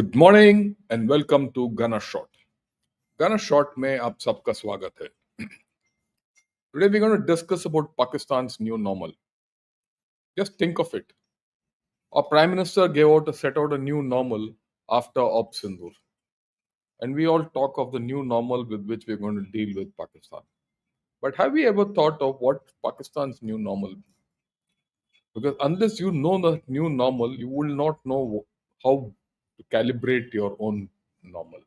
Good morning and welcome to गना शॉट। गना शॉट में आप सबका स्वागत है। Today we going to discuss about पाकिस्तान's new normal. Just think of it. Our prime minister set out a new normal after Op Sindoor, and we all talk of the new normal with which we're going to deal with Pakistan. But have we ever thought of what Pakistan's new normal? Because unless you know the new normal, you will not know how to calibrate your own normal.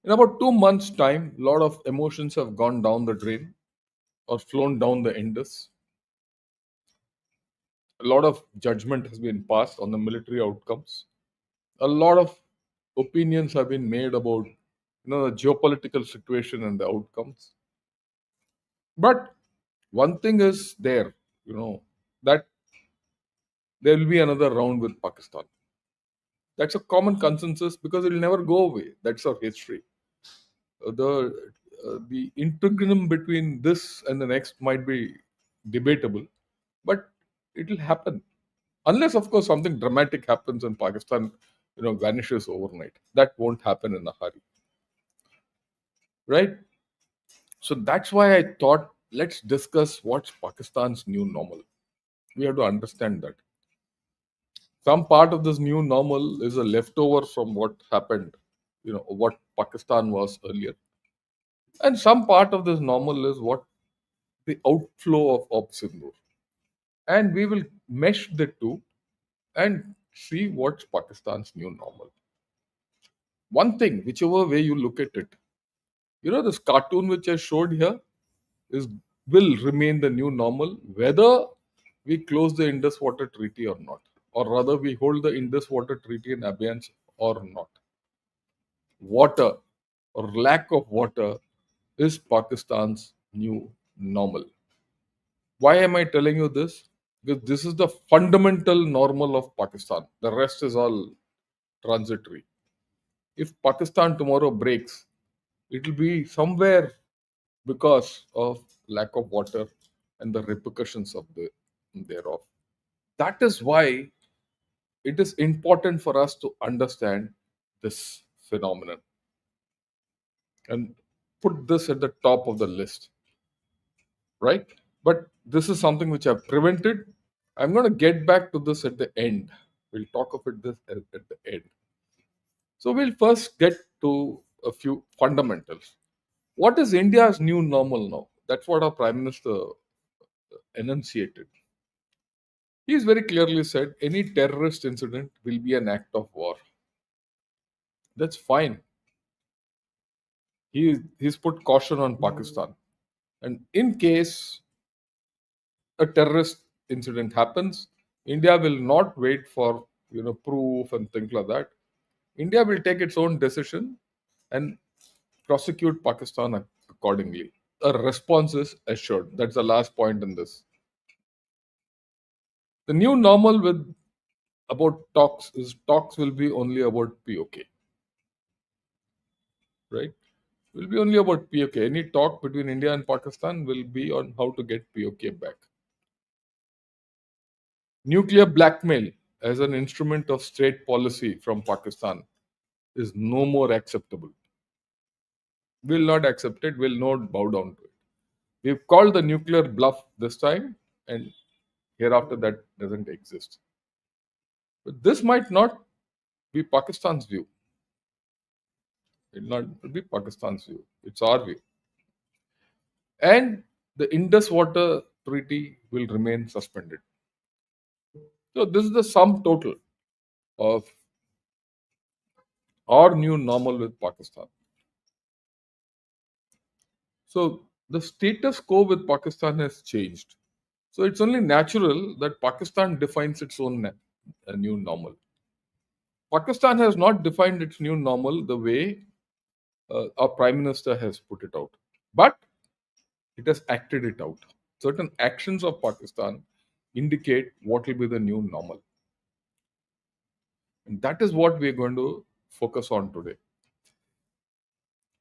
In about 2 months' time, a lot of emotions have gone down the drain or flown down the Indus. A lot of judgment has been passed on the military outcomes. A lot of opinions have been made about the geopolitical situation and the outcomes. But one thing is there, that there will be another round with Pakistan. That's a common consensus because it will never go away. That's our history. The interregnum between this and the next might be debatable, but it will happen unless, of course, something dramatic happens and Pakistan, vanishes overnight. That won't happen in a hurry, right? So that's why I thought let's discuss what's Pakistan's new normal. We have to understand that some part of this new normal is a leftover from what happened, what Pakistan was earlier, and some part of this normal is what the outflow of Op Sindoor. And we will mesh the two and see what's Pakistan's new normal. One thing, whichever way you look at it, this cartoon which I showed here is will remain the new normal, whether we close the Indus Water Treaty or not, or rather we hold the Indus Water Treaty in abeyance or not. Water or lack of water is Pakistan's new normal. Why am I telling you this? Because this is the fundamental normal of Pakistan. The rest is all transitory. If Pakistan tomorrow breaks, it will be somewhere because of lack of water and the repercussions of thereof. That is why it is important for us to understand this phenomenon and put this at the top of the list, right? But this is something which I've prevented. I'm going to get back to this at the end. We'll talk of it this at the end. So we'll first get to a few fundamentals. What is India's new normal now? That's what our Prime Minister enunciated. He's very clearly said any terrorist incident will be an act of war. That's fine. He's put caution on Pakistan. And in case a terrorist incident happens, India will not wait for proof and things like that. India will take its own decision and prosecute Pakistan accordingly. A response is assured. That's the last point in this. The new normal with about talks is talks will be only about POK, right? Will be only about POK. Any talk between India and Pakistan will be on how to get POK back. Nuclear blackmail as an instrument of state policy from Pakistan is no more acceptable. Will not accept it, will not bow down to it. We've called the nuclear bluff this time, and hereafter that doesn't exist. But this might not be Pakistan's view. It will not be Pakistan's view. It's our view. And the Indus Water Treaty will remain suspended. So this is the sum total of our new normal with Pakistan. So the status quo with Pakistan has changed. So it's only natural that Pakistan defines its own new normal. Pakistan has not defined its new normal the way our Prime Minister has put it out, but it has acted it out. Certain actions of Pakistan indicate what will be the new normal. And that is what we are going to focus on today.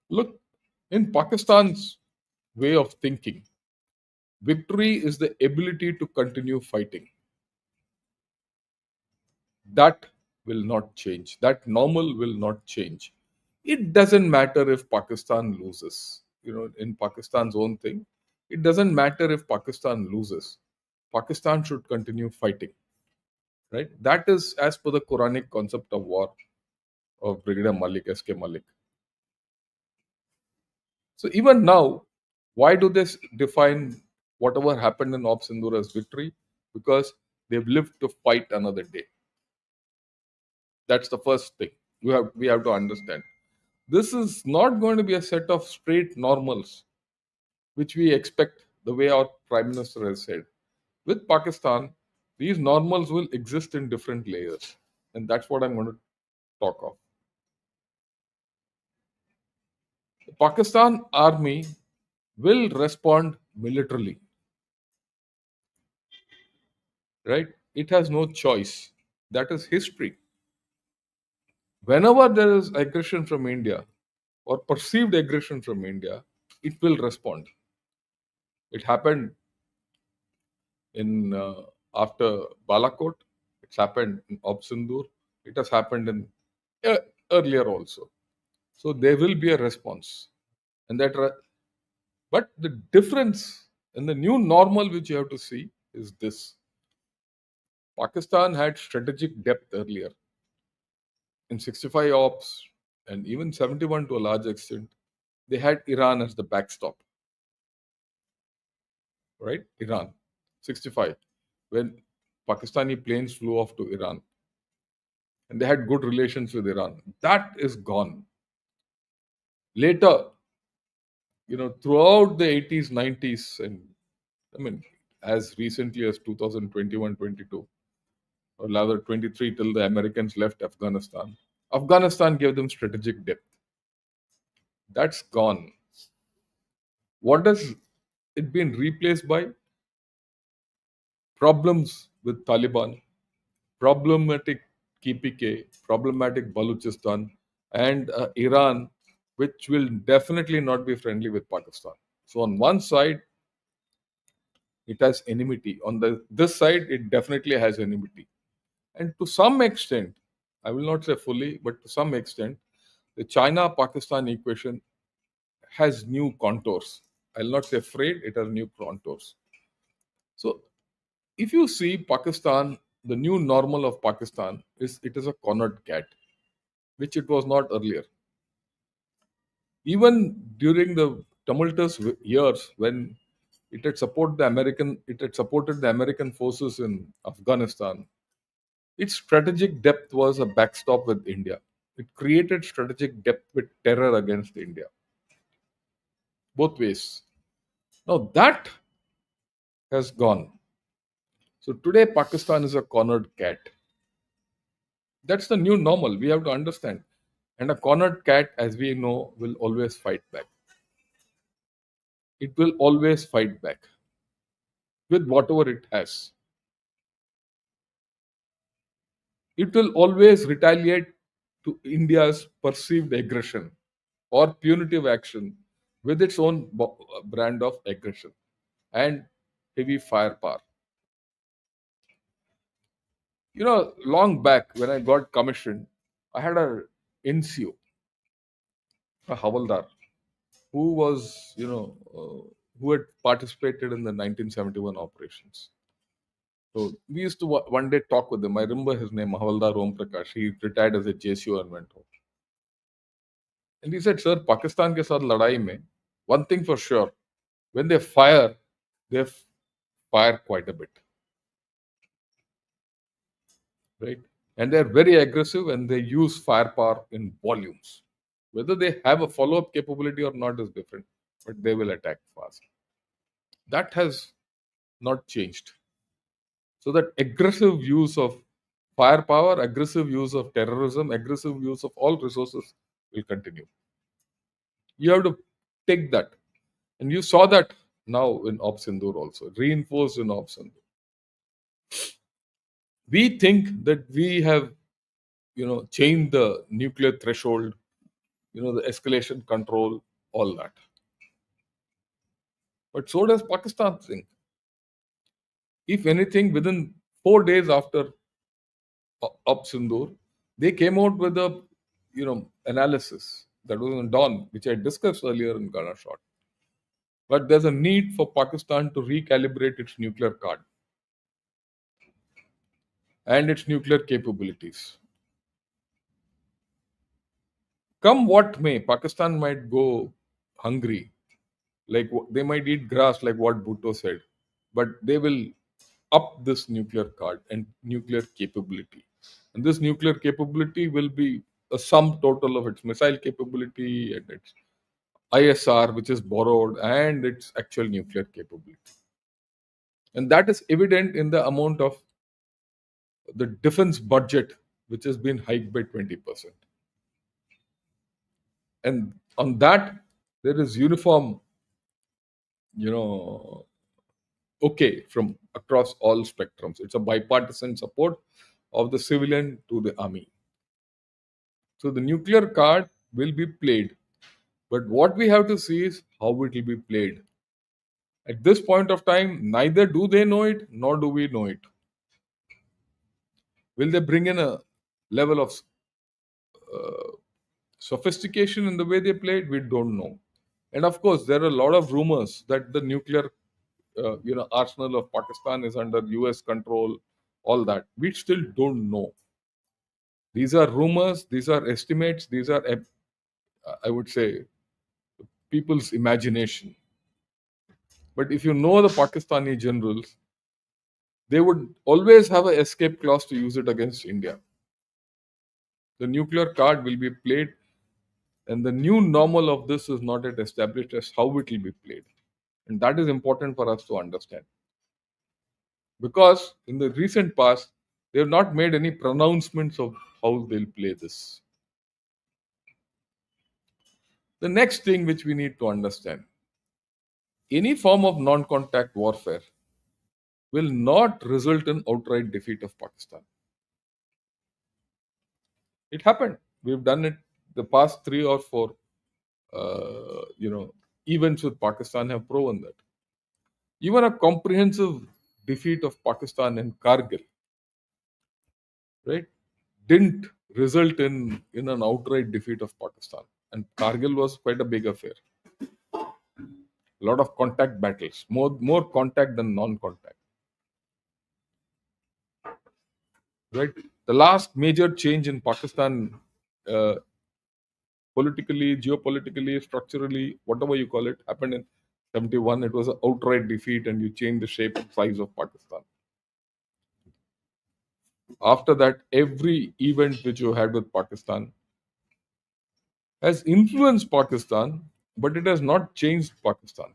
Look, in Pakistan's way of thinking, victory is the ability to continue fighting. That will not change. That normal will not change. It doesn't matter if Pakistan loses. In Pakistan's own thing, it doesn't matter if Pakistan loses. Pakistan should continue fighting. Right? That is as per the Quranic concept of war of Brigadier Malik, S.K. Malik. So even now, why do they define whatever happened in Op Sindoor as victory? Because they've lived to fight another day. That's the first thing we have to understand. This is not going to be a set of straight normals, which we expect the way our Prime Minister has said. With Pakistan, these normals will exist in different layers. And that's what I'm going to talk of. The Pakistan army will respond militarily, right? It has no choice. That is history. Whenever there is aggression from India or perceived aggression from India, it will respond. It happened in after Balakot. It's happened in Ob Sindoor. It has happened in uh, earlier also. So there will be a response, and but the difference in the new normal which you have to see is this: Pakistan had strategic depth earlier in 65 ops and even 71 to a large extent. They had Iran as the backstop, right? Iran, 65, when Pakistani planes flew off to Iran and they had good relations with Iran. That is gone. Later, throughout the 80s, 90s, and I mean, as recently as 2021, 22, or rather 23, till the Americans left Afghanistan, Afghanistan gave them strategic depth. That's gone. What has it been replaced by? Problems with Taliban, problematic KPK, problematic Baluchistan, and Iran, which will definitely not be friendly with Pakistan. So on one side, it has enmity. On this side, it definitely has enmity. And to some extent, I will not say fully, but to some extent, the China-Pakistan equation has new contours. I'll not say frayed, it has new contours. So if you see Pakistan, the new normal of Pakistan is it is a cornered cat, which it was not earlier. Even during the tumultuous years when it had supported the American forces in Afghanistan, its strategic depth was a backstop with India. It created strategic depth with terror against India, both ways. Now that has gone. So today Pakistan is a cornered cat. That's the new normal. We have to understand. And a cornered cat, as we know, will always fight back. It will always fight back with whatever it has. It will always retaliate to India's perceived aggression or punitive action with its own brand of aggression and heavy firepower. Long back when I got commissioned, I had a NCO, a Havaldar, who was, who had participated in the 1971 operations. So we used to one day talk with him. I remember his name, Havaldar Om Prakash. He retired as a JCO and went home. And he said, "Sir, Pakistan ke saath ladai mein, one thing for sure, when they fire quite a bit, right? And they're very aggressive and they use firepower in volumes. Whether they have a follow-up capability or not is different, but they will attack fast. That has not changed. So that aggressive use of firepower, aggressive use of terrorism, aggressive use of all resources will continue. You have to take that. And you saw that now in Op Sindoor also, reinforced in Op Sindoor. We think that we have, changed the nuclear threshold, the escalation control, all that. But so does Pakistan think. If anything, within 4 days after Op Sindoor, They came out with a analysis that was on Dawn, which I discussed earlier in Ghana Short. But there's a need for Pakistan to recalibrate its nuclear card and its nuclear capabilities. Come what may, Pakistan might go hungry, like they might eat grass, like what Bhutto said, but they will up this nuclear card and nuclear capability. And this nuclear capability will be a sum total of its missile capability and its ISR, which is borrowed, and its actual nuclear capability. And that is evident in the amount of the defense budget, which has been hiked by 20%. And on that, there is uniform, you know, okay from across all spectrums. It's a bipartisan support of the civilian to the army. So the nuclear card will be played. But what we have to see is how it will be played. At this point of time, neither do they know it, nor do we know it. Will they bring in a level of sophistication in the way they play it? We don't know. And of course, there are a lot of rumors that the nuclear, arsenal of Pakistan is under U.S. control. All that we still don't know. These are rumors. These are estimates. These are, I would say, people's imagination. But if you know the Pakistani generals, they would always have an escape clause to use it against India. The nuclear card will be played, and the new normal of this is not yet established as how it will be played. And that is important for us to understand. Because in the recent past, they have not made any pronouncements of how they'll play this. The next thing which we need to understand, any form of non contact warfare will not result in outright defeat of Pakistan. It happened. We've done it the past 3 or 4 events with Pakistan have proven that. Even a comprehensive defeat of Pakistan in Kargil, right, didn't result in an outright defeat of Pakistan. And Kargil was quite a big affair. A lot of contact battles, more contact than non-contact. Right. The last major change in Pakistan, uh, politically, geopolitically, structurally, whatever you call it, happened in 71. It was an outright defeat, and you changed the shape and size of Pakistan. After that, every event which you had with Pakistan has influenced Pakistan, but it has not changed Pakistan.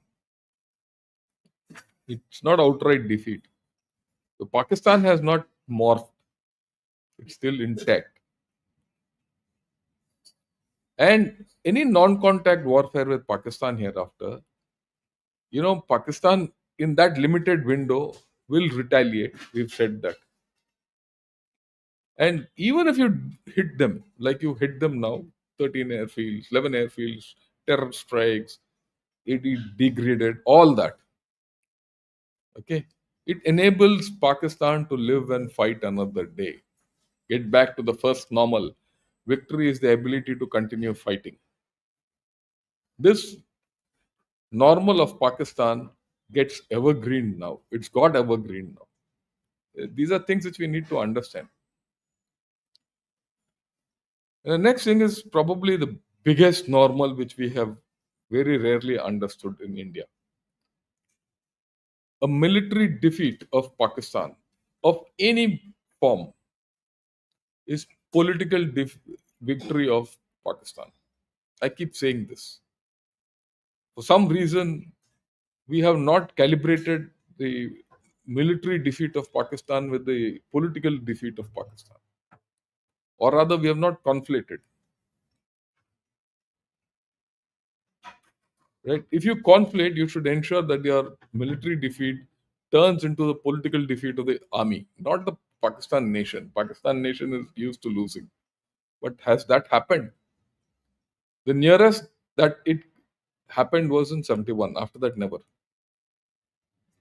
It's not outright defeat. So Pakistan has not morphed, it's still intact. And any non contact warfare with Pakistan hereafter, Pakistan in that limited window will retaliate. We've said that. And even if you hit them, like you hit them now, 13 airfields, 11 airfields, terror strikes, 80 degraded, all that. Okay. It enables Pakistan to live and fight another day. Get back to the first normal. Victory is the ability to continue fighting. This normal of Pakistan gets evergreen now. It's got evergreen now. These are things which we need to understand. And the next thing is probably the biggest normal which we have very rarely understood in India. A military defeat of Pakistan of any form is political victory of Pakistan. I keep saying this. For some reason, we have not calibrated the military defeat of Pakistan with the political defeat of Pakistan. Or rather, we have not conflated. Right? If you conflate, you should ensure that your military defeat turns into the political defeat of the army, not the Pakistan nation. Pakistan nation is used to losing. But has that happened? The nearest that it happened was in 71. After that, never.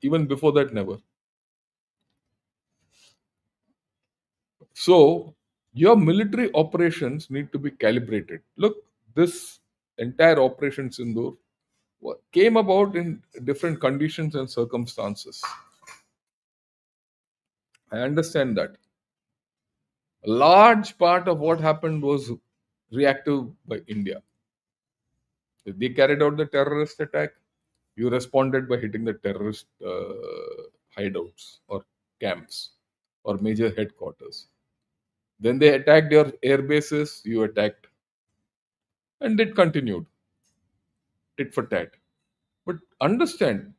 Even before that, never. So Your military operations need to be calibrated. Look, this entire Operation Sindoor came about in different conditions and circumstances. I understand that. A large part of what happened was reactive by India. If they carried out the terrorist attack, you responded by hitting the terrorist hideouts or camps or major headquarters. Then they attacked your air bases, you attacked, and it continued tit for tat. But understand,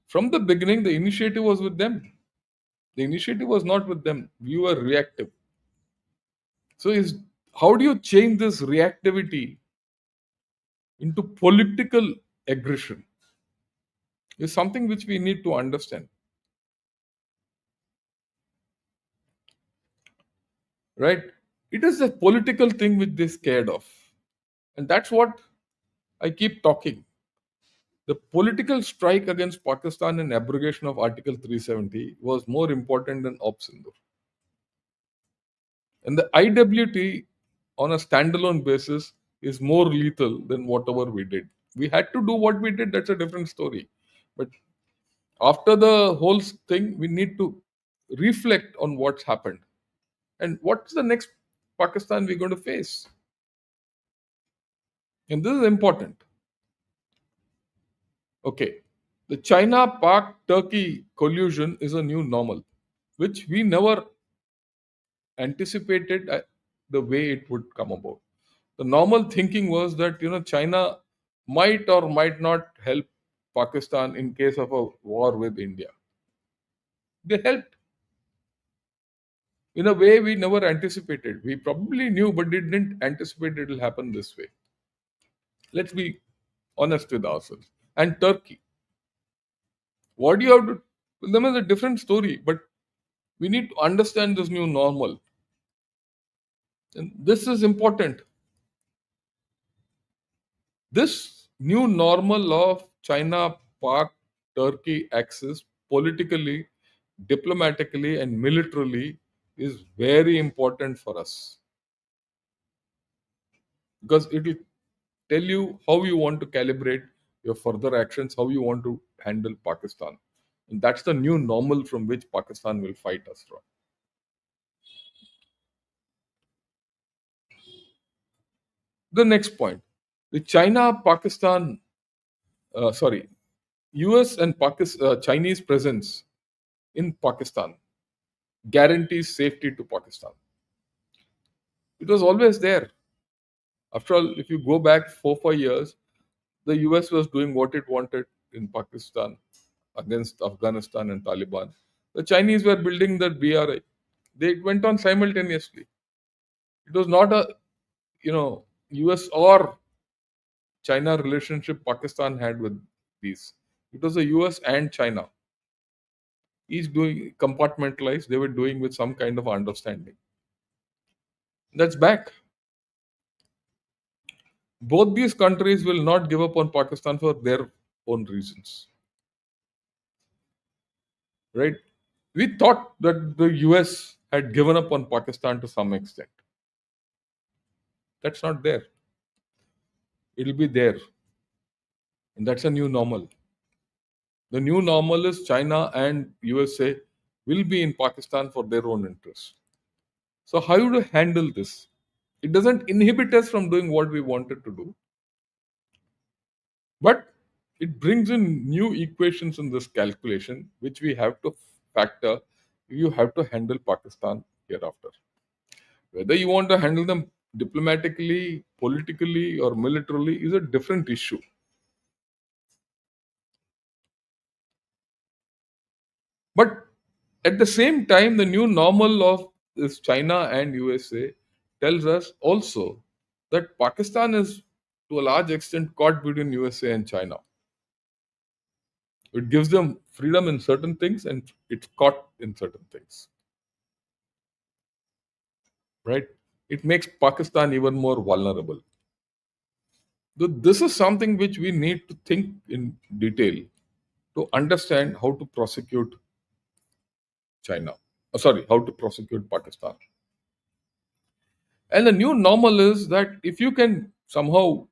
from the beginning, the initiative was with them. The initiative was not with them. We were reactive. So, how do you change this reactivity into political aggression? Is something which we need to understand, right? It is a political thing which they're scared of, and that's what I keep talking. The political strike against Pakistan and abrogation of Article 370 was more important than Op Sindhu. And the IWT on a standalone basis is more lethal than whatever we did. We had to do what we did, that's a different story. But after the whole thing, we need to reflect on what's happened and what's the next Pakistan we're going to face. And this is important. Okay. The China Pak Turkey collusion is a new normal, which we never anticipated the way it would come about. The normal thinking was that China might or might not help Pakistan in case of a war with India. They helped in a way we never anticipated. We probably knew, but didn't anticipate it will happen this way. Let's be honest with ourselves. And Turkey, what do you have to? Them is a different story, but we need to understand this new normal, and this is important. This new normal of China, Pak, Turkey axis politically, diplomatically, and militarily is very important for us because it will tell you how you want to calibrate your further actions, how you want to handle Pakistan. And that's the new normal from which Pakistan will fight us from. The next point, the China, Pakistan, sorry, US and Chinese presence in Pakistan guarantees safety to Pakistan. It was always there. After all, if you go back 4 5 years, the US was doing what it wanted in Pakistan against Afghanistan and Taliban. The Chinese were building the BRI. They went on simultaneously. It was not a US or China relationship Pakistan had with these. It was the US and China. Each doing compartmentalized, they were doing with some kind of understanding. That's back. Both these countries will not give up on Pakistan for their own reasons. Right? We thought that the US had given up on Pakistan to some extent. That's not there. It'll be there. And that's a new normal. The new normal is China and USA will be in Pakistan for their own interests. So, how do you handle this? It doesn't inhibit us from doing what we wanted to do, but it brings in new equations in this calculation, which we have to factor. You have to handle Pakistan hereafter. Whether you want to handle them diplomatically, politically, or militarily is a different issue. But at the same time, the new normal of this China and USA tells us also that Pakistan is to a large extent caught between USA and China. It gives them freedom in certain things and it's caught in certain things. Right? It makes Pakistan even more vulnerable. This is something which we need to think in detail to understand how to prosecute China. Sorry, how to prosecute Pakistan. And the new normal is that if you can somehow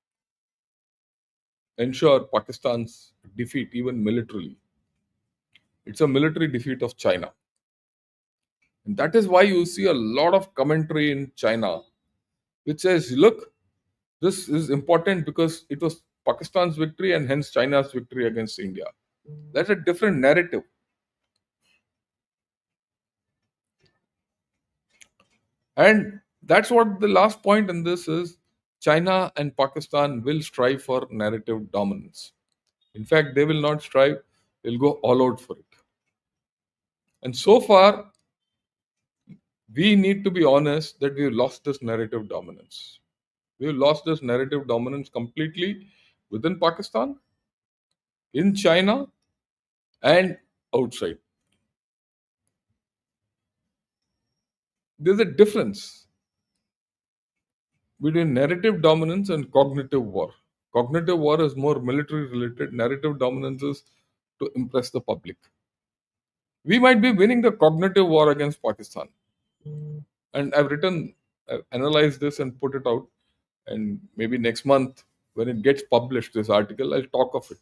ensure Pakistan's defeat, even militarily, it's a military defeat of China. And that is why you see a lot of commentary in China which says, look, this is important because it was Pakistan's victory and hence China's victory against India. That's a different narrative. And that's what the last point in this is. China and Pakistan will strive for narrative dominance. In fact, they will not strive, they'll go all out for it. And so far, we need to be honest that we've lost this narrative dominance. We've lost this narrative dominance completely within Pakistan, in China, and outside. There's a difference between narrative dominance and cognitive war. Cognitive war is more military related, narrative dominance is to impress the public. We might be winning the cognitive war against Pakistan. And I've analyzed this and put it out. And maybe next month, when it gets published, this article, I'll talk of it.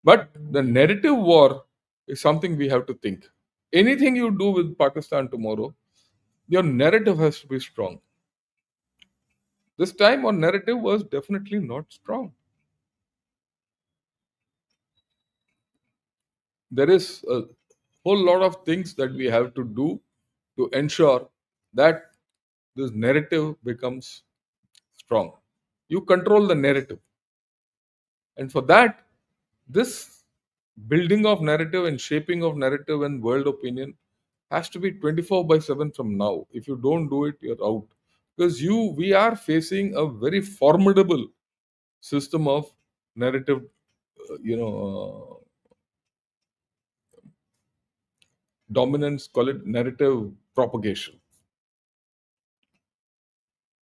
But the narrative war is something we have to think. Anything you do with Pakistan tomorrow, your narrative has to be strong. This time, our narrative was definitely not strong. There is a whole lot of things that we have to do to ensure that this narrative becomes strong. You control the narrative. And for that, this building of narrative and shaping of narrative and world opinion has to be 24 by 7 from now. If you don't do it, you're out. Because we are facing a very formidable system of narrative, dominance, call it narrative propagation.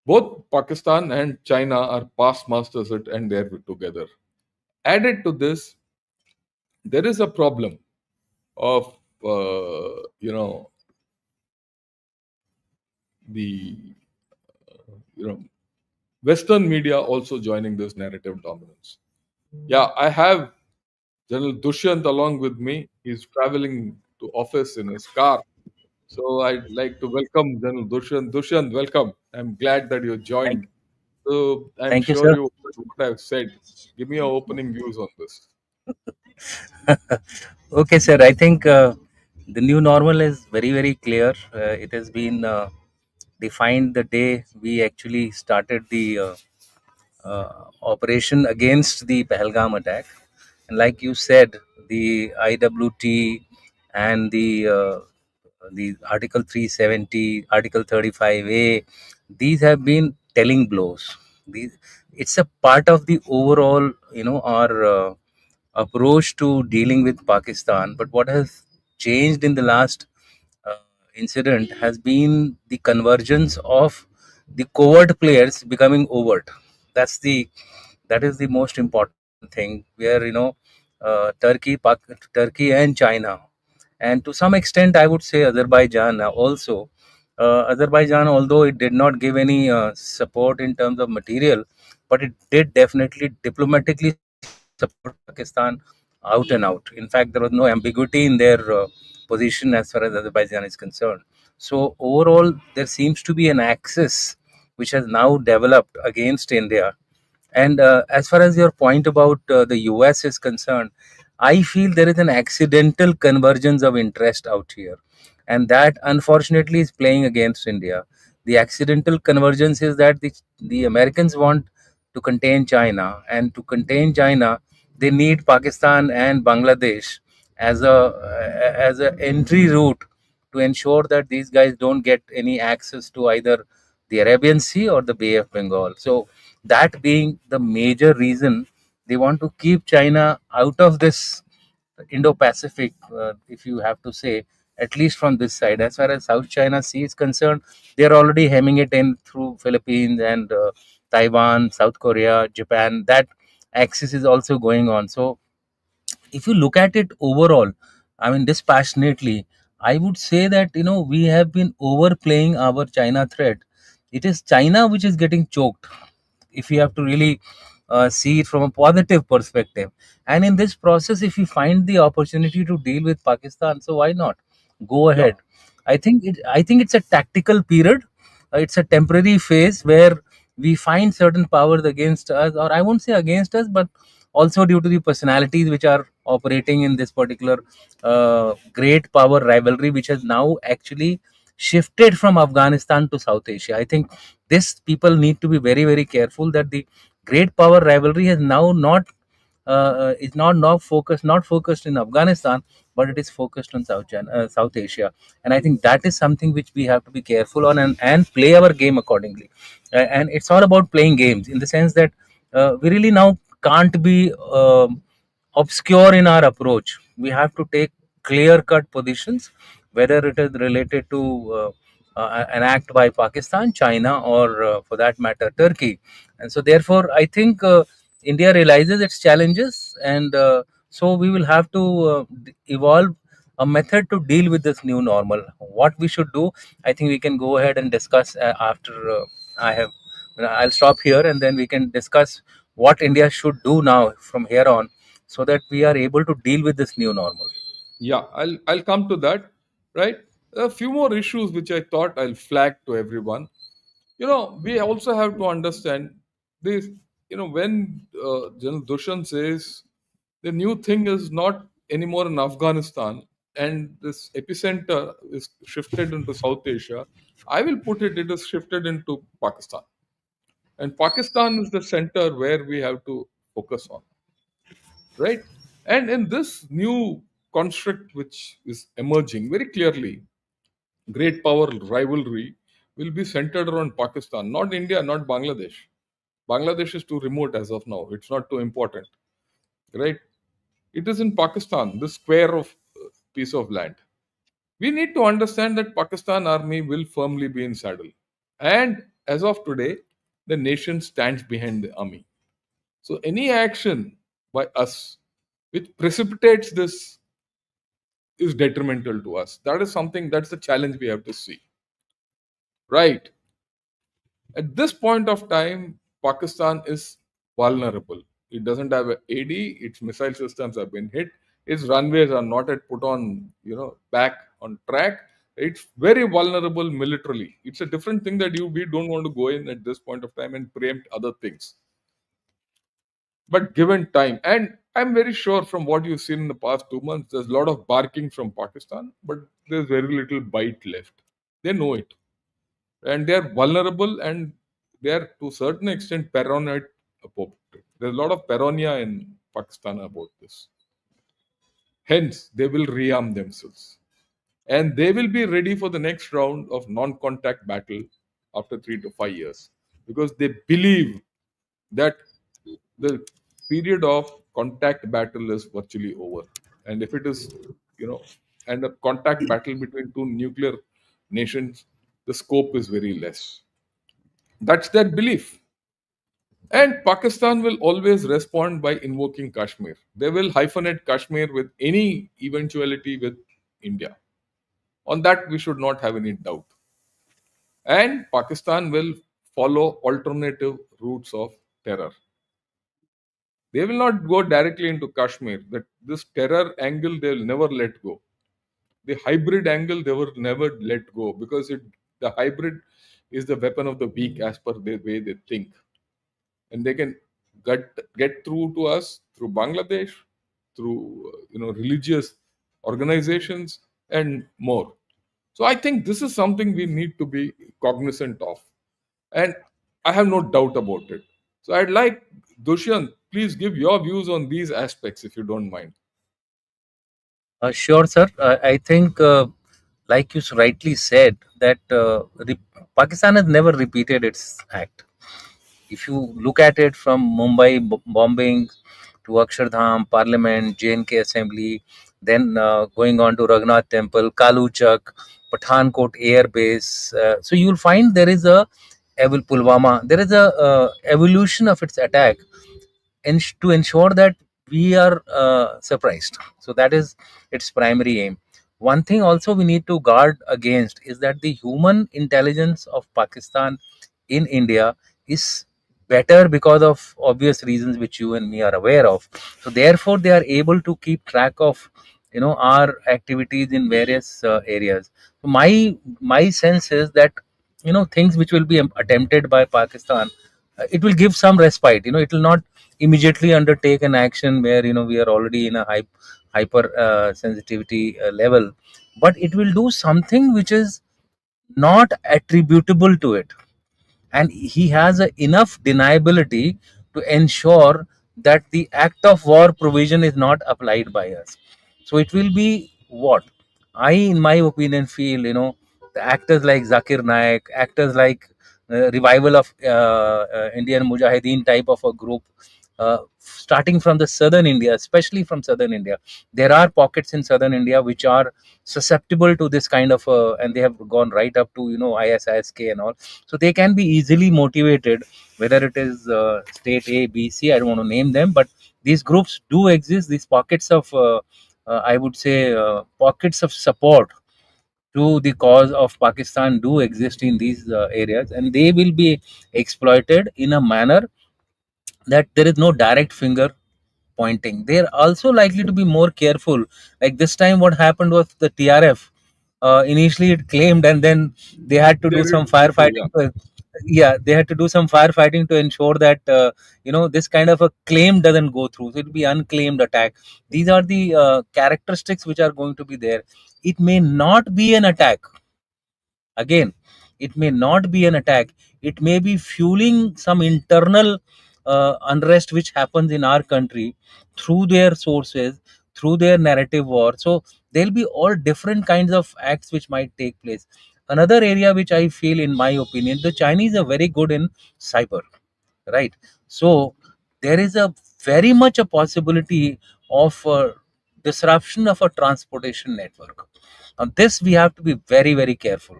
Both Pakistan and China are past masters at and they're together. Added to this, there is a problem of the Western media also joining this narrative dominance. Yeah, I have General Dushyant along with me. He's traveling to office in his car. So I'd like to welcome General Dushyant. Dushyant, welcome. I'm glad that you Thank, joined. So I'm thank you, sure sir. you heard what I've said. Give me your opening views on this. Okay, sir. I think the new normal is very, very clear. It has been defined the day we actually started the operation against the Pahalgam attack. And like you said, the IWT and the Article 370, Article 35A, these have been telling blows. These, it's a part of the overall, our approach to dealing with Pakistan. But what has changed in the last uh, incident has been the convergence of the covert players becoming overt. That is the most important thing. Where Turkey and China, and to some extent, I would say Azerbaijan also. Azerbaijan, although it did not give any support in terms of material, but it did definitely diplomatically support Pakistan out and out. In fact, there was no ambiguity in their position as far as Azerbaijan is concerned. So overall, there seems to be an axis which has now developed against India. And as far as your point about the US is concerned, I feel there is an accidental convergence of interest out here. And that unfortunately is playing against India. The accidental convergence is that the Americans want to contain China, and to contain China, they need Pakistan and Bangladesh as a entry route to ensure that these guys don't get any access to either the Arabian Sea or the Bay of Bengal. So that being the major reason, they want to keep China out of this Indo-Pacific, if you have to say, at least from this side. As far as South China Sea is concerned, they are already hemming it in through Philippines and Taiwan, South Korea, Japan. That axis is also going on. So if you look at it overall, I mean, dispassionately, I would say that we have been overplaying our China threat, It is China which is getting choked, if we have to really see it from a positive perspective. And in this process, if we find the opportunity to deal with Pakistan, so why not go Yeah, ahead? I think it's a tactical period. It's a temporary phase where we find certain powers against us, or I won't say against us, but also due to the personalities which are operating in this particular great power rivalry, which has now actually shifted from Afghanistan to South Asia. I think this people need to be very very careful that the great power rivalry has now not is not focused, not focused in Afghanistan, but it is focused on South Asia. And I think that is something which we have to be careful on, and play our game accordingly. And it's all about playing games in the sense that we really now can't be obscure in our approach. We have to take clear cut positions, whether it is related to an act by Pakistan, China, or for that matter, Turkey. And so, therefore, I think India realizes its challenges, and so we will have to evolve a method to deal with this new normal. What we should do, I think we can go ahead and discuss after I have. I'll stop here, and then we can discuss what India should do now from here on, so that we are able to deal with this new normal. yeah, I'll come to that, right? A few more issues which I thought I'll flag to everyone. We also have to understand this. When General Dushan says the new thing is not anymore in Afghanistan and this epicenter is shifted into South Asia, I will put it, it is shifted into Pakistan. And Pakistan is the center where we have to focus on, right? And in this new construct which is emerging very clearly, great power rivalry will be centered around Pakistan, not India, not Bangladesh. Bangladesh is too remote as of now. It's not too important, right? It is in Pakistan, this square of piece of land. We need to understand that Pakistan army will firmly be in saddle. And as of today, the nation stands behind the army. So any action by us which precipitates this is detrimental to us. That is something, that's the challenge we have to see. Right. At this point of time, Pakistan is vulnerable. It doesn't have a AD, its missile systems have been hit, its runways are not yet put on, back on track. It's very vulnerable militarily. It's a different thing that we don't want to go in at this point of time and preempt other things. But given time, and I'm very sure from what you've seen in the past 2 months, there's a lot of barking from Pakistan, but there's very little bite left. They know it, and they are vulnerable, and they are to a certain extent paranoid about it. There's a lot of paranoia in Pakistan about this. Hence, they will rearm themselves, and they will be ready for the next round of non-contact battle after 3 to 5 years, because they believe that the period of contact battle is virtually over. And if it is, you know, and a contact battle between two nuclear nations, the scope is very less. That's their belief. And Pakistan will always respond by invoking Kashmir. They will hyphenate Kashmir with any eventuality with India. On that, we should not have any doubt. And Pakistan will follow alternative routes of terror. They will not go directly into Kashmir. That this terror angle they will never let go. The hybrid angle they will never let go, because the hybrid is the weapon of the weak as per the way they think, and they can get through to us through Bangladesh, through religious organizations and more. So I think this is something we need to be cognizant of, and I have no doubt about it. So I'd like Dushyant, please give your views on these aspects if you don't mind. Sure, sir. I think, like you rightly said, that Pakistan has never repeated its act. If you look at it from Mumbai bombing to Akshardham, Parliament, JNK Assembly, then going on to Raghunath Temple, Kaluchak, Pathankot Air Base, so you will find there is a Pulwama. There is a evolution of its attack, to ensure that we are surprised. So that is its primary aim. One thing also we need to guard against is that the human intelligence of Pakistan in India is better because of obvious reasons which you and me are aware of. So therefore, they are able to keep track of our activities in various areas. So my sense is that things which will be attempted by Pakistan, it will give some respite. It will not immediately undertake an action where we are already in a hyper sensitivity level, but it will do something which is not attributable to it, and he has enough deniability to ensure that the act of war provision is not applied by us. So it will be what I, in my opinion, feel, the actors like Zakir Naik, actors like revival of Indian Mujahideen type of a group, starting from the southern India, especially from southern India. There are pockets in southern India which are susceptible to this kind of, and they have gone right up to ISISK and all. So they can be easily motivated, whether it is state A, B, C. I don't want to name them, but these groups do exist. These pockets of, I would say, pockets of support to the cause of Pakistan do exist in these areas, and they will be exploited in a manner that there is no direct finger pointing. They're also likely to be more careful. Like this time, what happened was the TRF. Initially, it claimed, and then they had to They do did some before, firefighting. yeah. Yeah, they had to do some firefighting to ensure that this kind of a claim doesn't go through. So it'll be unclaimed attack. These are the characteristics which are going to be there. It may not be an attack. Again, it may not be an attack. It may be fueling some internal unrest which happens in our country through their sources, through their narrative war. So there'll be all different kinds of acts which might take place. Another area which I feel, in my opinion, the Chinese are very good in cyber, right? So there is a very much a possibility of disruption of a transportation network. Now this we have to be very, very careful.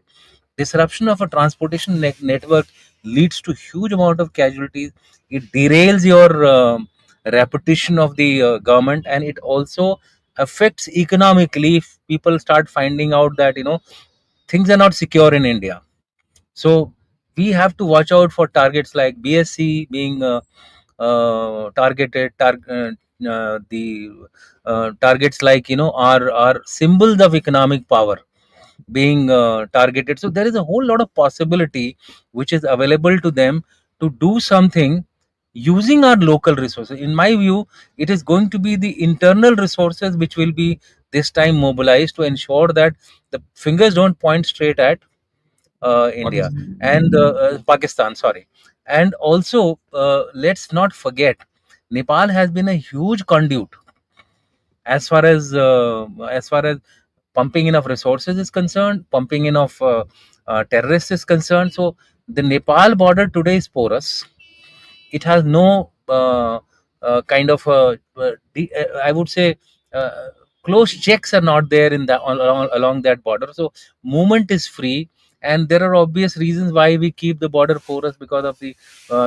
Disruption of a transportation network leads to huge amount of casualties. It derails your reputation of the government, and it also affects economically if people start finding out that things are not secure in India. So we have to watch out for targets like BSC being targeted. The targets like are symbols of economic power being targeted. So there is a whole lot of possibility which is available to them to do something using our local resources. In my view, it is going to be the internal resources which will be this time mobilized to ensure that the fingers don't point straight at India Pakistan. and Pakistan. Sorry, and also let's not forget, Nepal has been a huge conduit as far as pumping in of resources is concerned, pumping in of terrorists is concerned. So the Nepal border today is porous. It has no kind of I would say close checks are not there in that along that border. So movement is free, and there are obvious reasons why we keep the border porous, because of the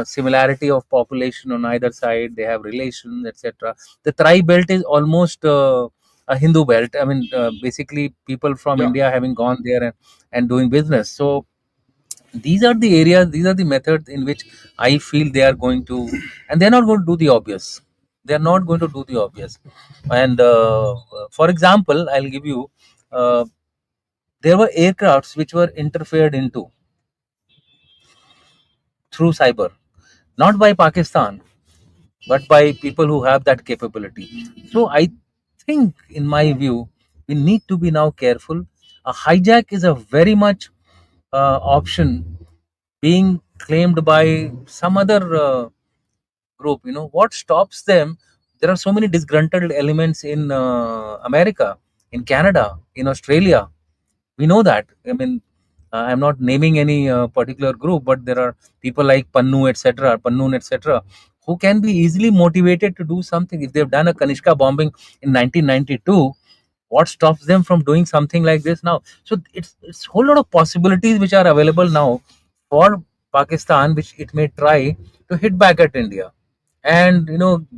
similarity of population on either side. They have relations, etc. The Tri belt is almost a Hindu belt. I mean, basically people from Yeah, India having gone there and doing business. So these are the areas, these are the methods in which I feel they are going to, and they're not going to do the obvious. They're not going to do the obvious. And for example, I'll give you, uh, there were aircrafts which were interfered into through cyber, not by Pakistan, but by people who have that capability. So I think, in my view, we need to be now careful. A hijack is a very much option being claimed by some other group. What stops them? There are so many disgruntled elements in America, in Canada, in Australia. We know that. I mean, I'm not naming any particular group, but there are people like Pannoon, etc., who can be easily motivated to do something. If they've done a Kanishka bombing in 1992, what stops them from doing something like this now? So it's a whole lot of possibilities which are available now for Pakistan, which it may try to hit back at India, and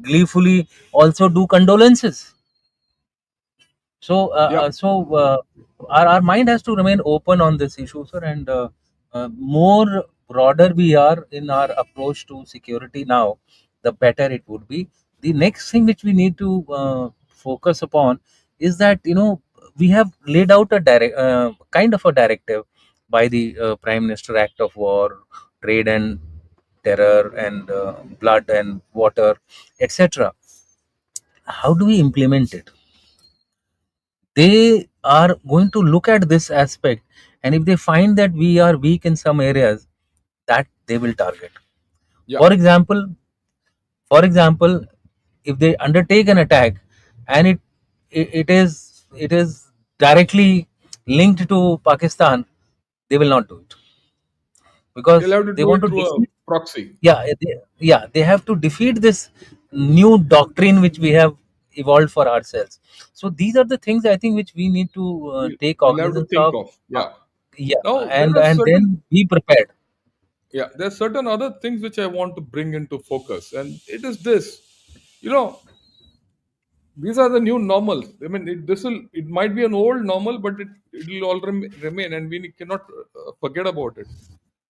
gleefully also do condolences. So yeah. our mind has to remain open on this issue, sir, and more. broader we are in our approach to security now, the better it would be. The next thing which we need to focus upon is that, we have laid out a kind of a directive by the Prime Minister Act of War, Trade and Terror, and Blood and Water, etc. How do we implement it? They are going to look at this aspect, and if they find that we are weak in some areas, that they will target. Yeah. For example, if they undertake an attack and it is directly linked to Pakistan, they will not do it They'll because have to they do want it to through a defeat. proxy. They have to defeat this new doctrine which we have evolved for ourselves. So these are the things I think which we need to take We'll have to cognizance think of. of. Uh, Yeah. yeah, Now there and are and certain, then be prepared. yeah, there are certain other things which I want to bring into focus, and it is this. You know, these are the new normals. I mean, it might be an old normal, but it will all remain, and we cannot forget about it.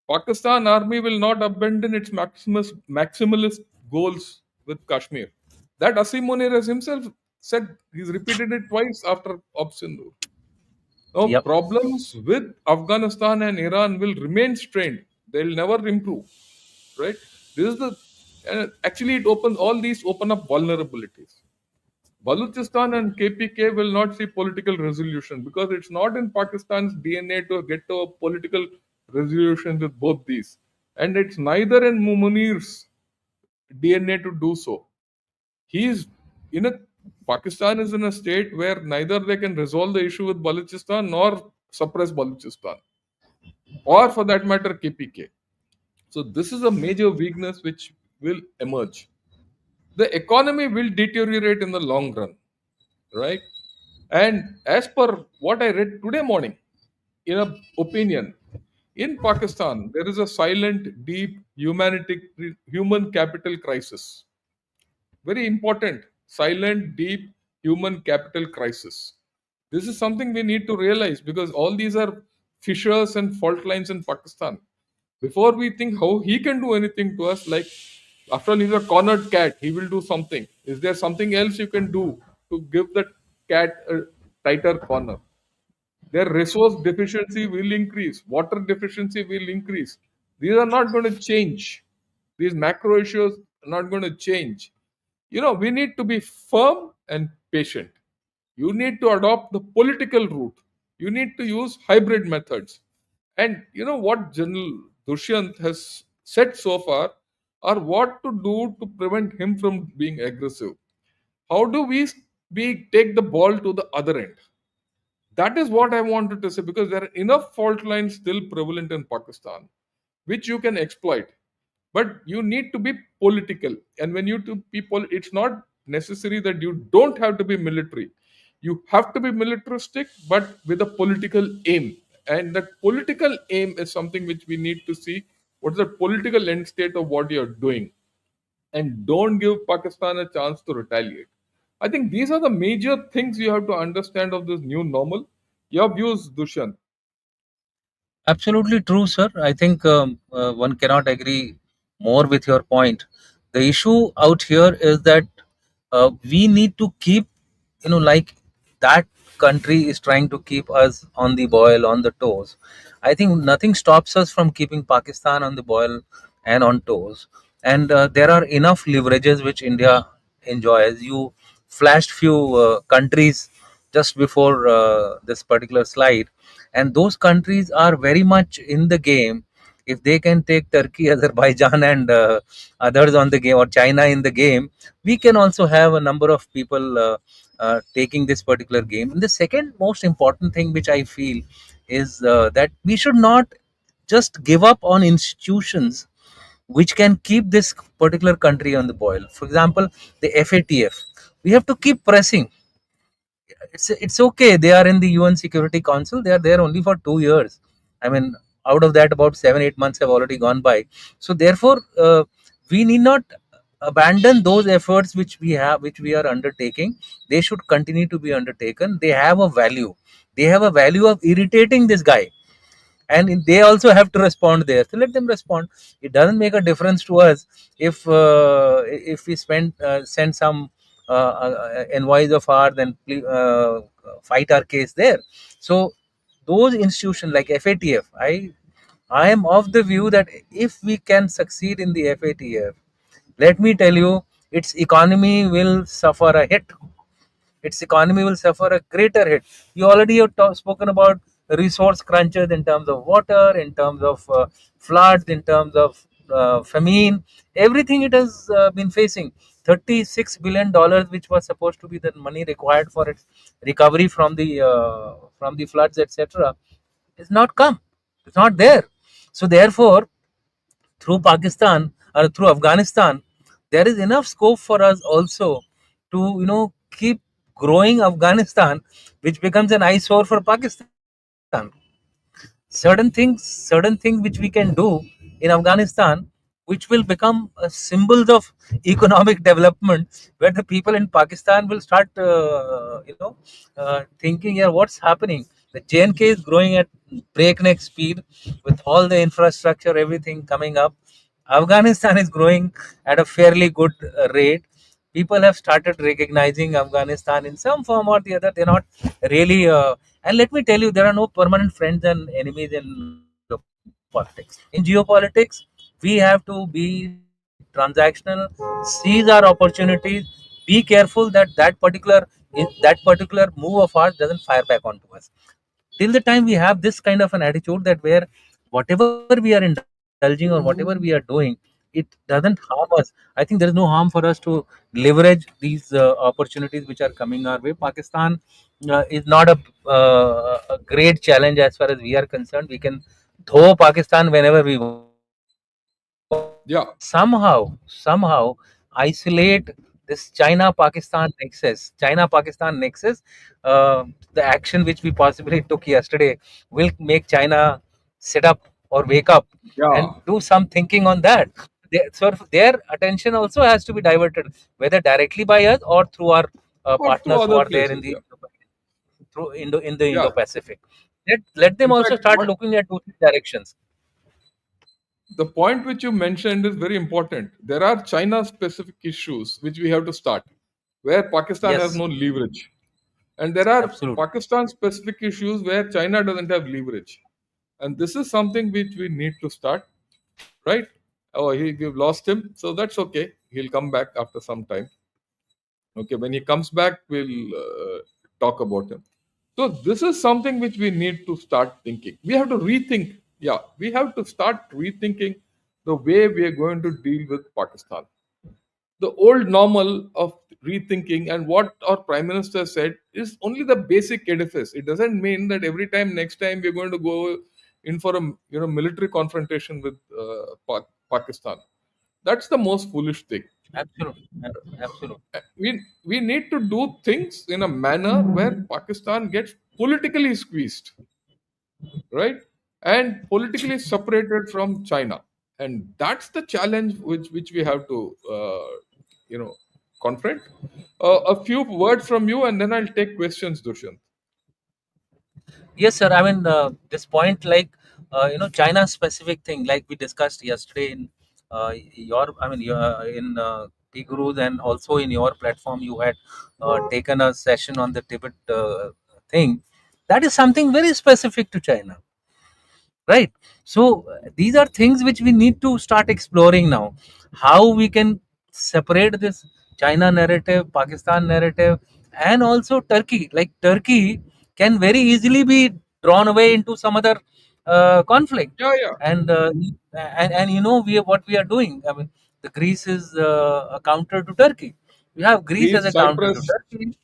Pakistan army will not abandon its maximalist goals with Kashmir. That Asim Munir has himself said. He's repeated it twice after Op Sindoor. Now, Yep. problems with Afghanistan and Iran will remain strained. They'll never improve, right? This is the actually it opens all these open up vulnerabilities. Balochistan and KPK will not see political resolution because it's not in Pakistan's DNA to get to a political resolution with both these. And it's neither in Munir's DNA to do so. He's in a Pakistan is in a state where neither they can resolve the issue with Balochistan nor suppress Balochistan, or for that matter, KPK. So this is a major weakness which will emerge. The economy will deteriorate in the long run, right? And as per what I read today morning, in a opinion, in Pakistan, there is a silent, deep human capital crisis. Very important, silent, deep human capital crisis. This is something we need to realize because all these are fissures and fault lines in Pakistan. Before we think how he can do anything to us, like after all, he's a cornered cat, he will do something. Is there something else you can do to give that cat a tighter corner? Their resource deficiency will increase, water deficiency will increase. These are not going to change. These macro issues are not going to change. We need to be firm and patient. You need to adopt the political route. You need to use hybrid methods. And you know what General Dushyant has said so far are what to do to prevent him from being aggressive. How do we take the ball to the other end? That is what I wanted to say because there are enough fault lines still prevalent in Pakistan, which you can exploit. But you need to be political. And when you to people, it's not necessary that you don't have to be military. You have to be militaristic, but with a political aim. And that political aim is something which we need to see. What's the political end state of what you're doing? And don't give Pakistan a chance to retaliate. I think these are the major things you have to understand of this new normal. Your views, Dushyant. Absolutely true, sir. I think one cannot agree more with your point. The issue out here is that we need to keep, like that country is trying to keep us on the boil, on the toes. I think nothing stops us from keeping Pakistan on the boil and on toes. And there are enough leverages which India enjoys. You flashed few countries just before this particular slide, and those countries are very much in the game. If they can take Turkey, Azerbaijan, and others on the game, or China in the game, we can also have a number of people taking this particular game. And the second most important thing which I feel is that we should not just give up on institutions which can keep this particular country on the boil. For example, the FATF, we have to keep pressing. It's okay. They are in the UN Security Council. They are there only for 2 years. I mean, out of that, about 7 8 months have already gone by. So therefore, we need not abandon those efforts which we are undertaking. They should continue to be undertaken. They have a value. They have a value of irritating this guy. and they also have to respond there. So let them respond. It doesn't make a difference to us if we send some envoys of ours and fight our case there. So those institutions like FATF, I am of the view that if we can succeed in the FATF, let me tell you, its economy will suffer a hit. Its economy will suffer a greater hit. You already have spoken about resource crunches in terms of water, in terms of floods, in terms of famine, everything it has been facing. $36 billion, which was supposed to be the money required for its recovery from the floods, etc., is not come. It's not there. So therefore, through Pakistan or through Afghanistan, there is enough scope for us also to keep growing Afghanistan, which becomes an eyesore for Pakistan. Certain things which we can do in Afghanistan, which will become symbols of economic development, where the people in Pakistan will start thinking, yeah, what's happening. The JNK is growing at breakneck speed with all the infrastructure, everything coming up. Afghanistan is growing at a fairly good rate. People have started recognizing Afghanistan in some form or the other. They're not really and let me tell you, there are no permanent friends and enemies in geopolitics. In geopolitics, we have to be transactional, seize our opportunities, be careful that that particular move of ours doesn't fire back onto us. Till the time we have this kind of an attitude, that where whatever we are indulging or whatever we are doing, it doesn't harm us. I think there is no harm for us to leverage these opportunities which are coming our way. Pakistan is not a great challenge as far as we are concerned. We can throw Pakistan whenever we want. Yeah, Somehow isolate this China Pakistan nexus. The action which we possibly took yesterday will make China sit up or wake up and yeah, do some thinking on that. Their attention also has to be diverted, whether directly by us or through our or through partners who other are there places. Yeah, in the yeah. Indo-Pacific. Let them In also fact, start looking at 2 3 directions. the point which you mentioned is very important. There are China specific issues which we have to start, where Pakistan has Yes, no leverage. And there are absolutely. Pakistan specific issues where China doesn't have leverage. And this is something which we need to start, right? Oh, we've lost him. So that's okay. He'll come back after some time. Okay, when he comes back, we'll talk about him. So this is something which we need to start thinking. We have to rethink. Yeah, we have to start rethinking the way we are going to deal with Pakistan. The old normal of rethinking and what our prime minister said is only the basic edifice. It doesn't mean that every time, next time, we're going to go in for a military confrontation with Pakistan. That's the most foolish thing. Absolutely. Absolutely. We need to do things in a manner where Pakistan gets politically squeezed, right, and politically separated from China, and that's the challenge which we have to you know confront. A few words from you, and then I'll take questions, Dushyant. Yes, sir. I mean, this point, like, China specific thing, like we discussed yesterday in in P Gurus, and also in your platform, you had taken a session on the Tibet thing. That is something very specific to China, right? So these are things which we need to start exploring now. How we can separate this China narrative, Pakistan narrative, and also Turkey. Like, Turkey can very easily be drawn away into some other conflict. Yeah, yeah. And what we are doing. I mean, the Greece is a counter to Turkey. We have Greece as Greece, a counter to Cyprus,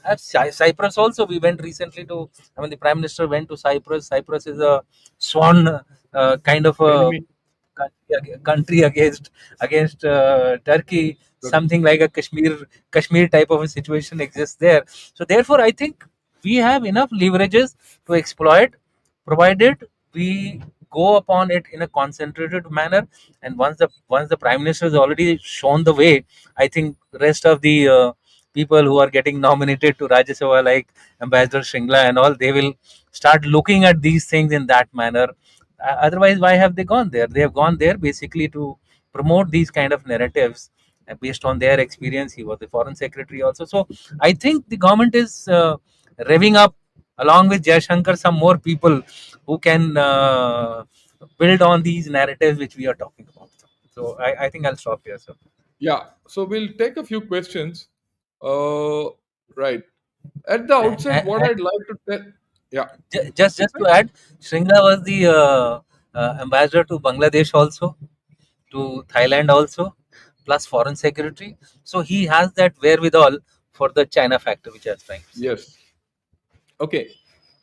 Turkey. Cyprus also, we went recently to. I mean, the prime minister went to Cyprus. Cyprus is a sworn kind of a enemy. country against Turkey. Turkey. Something like a Kashmir type of a situation exists there. So therefore, I think we have enough leverages to exploit, provided we go upon it in a concentrated manner. And once the prime minister has already shown the way, I think rest of the people who are getting nominated to Rajya Sabha, like Ambassador Shringla and all, they will start looking at these things in that manner. Otherwise, why have they gone there? They have gone there basically to promote these kind of narratives based on their experience. He was the foreign secretary also. So I think the government is revving up along with Shankar some more people who can build on these narratives which we are talking about. So I think I'll stop here, sir. Yeah. So we'll take a few questions. Uh, right. At the outset, And, what I'd like to tell. Yeah. just to add, Shringa was the ambassador to Bangladesh also, to Thailand also, plus foreign secretary. So he has that wherewithal for the China factor, which I was trying to say. Yes. Okay.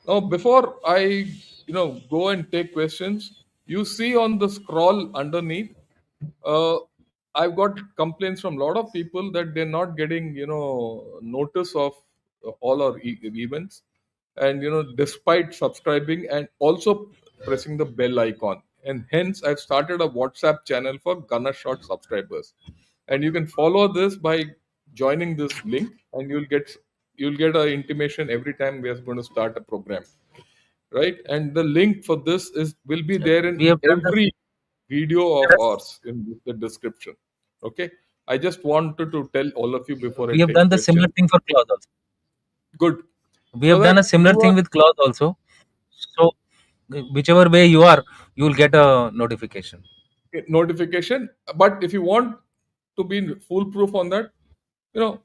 Now, before I, go and take questions, you see on the scroll underneath, uh, I've got complaints from a lot of people that they're not getting, notice of all our events, and despite subscribing and also pressing the bell icon, and hence I've started a WhatsApp channel for Gunner Shot subscribers, and you can follow this by joining this link, and you'll get a intimation every time we are going to start a program, right? And the link for this is will be there in We have done the every video of ours in the description. Okay, I just wanted to tell all of you before I we have take done the similar questions. thing for clause also. Good. We So have done that a similar you are thing with clause also. So whichever way you are, you will get a notification. notification, but if you want to be foolproof on that,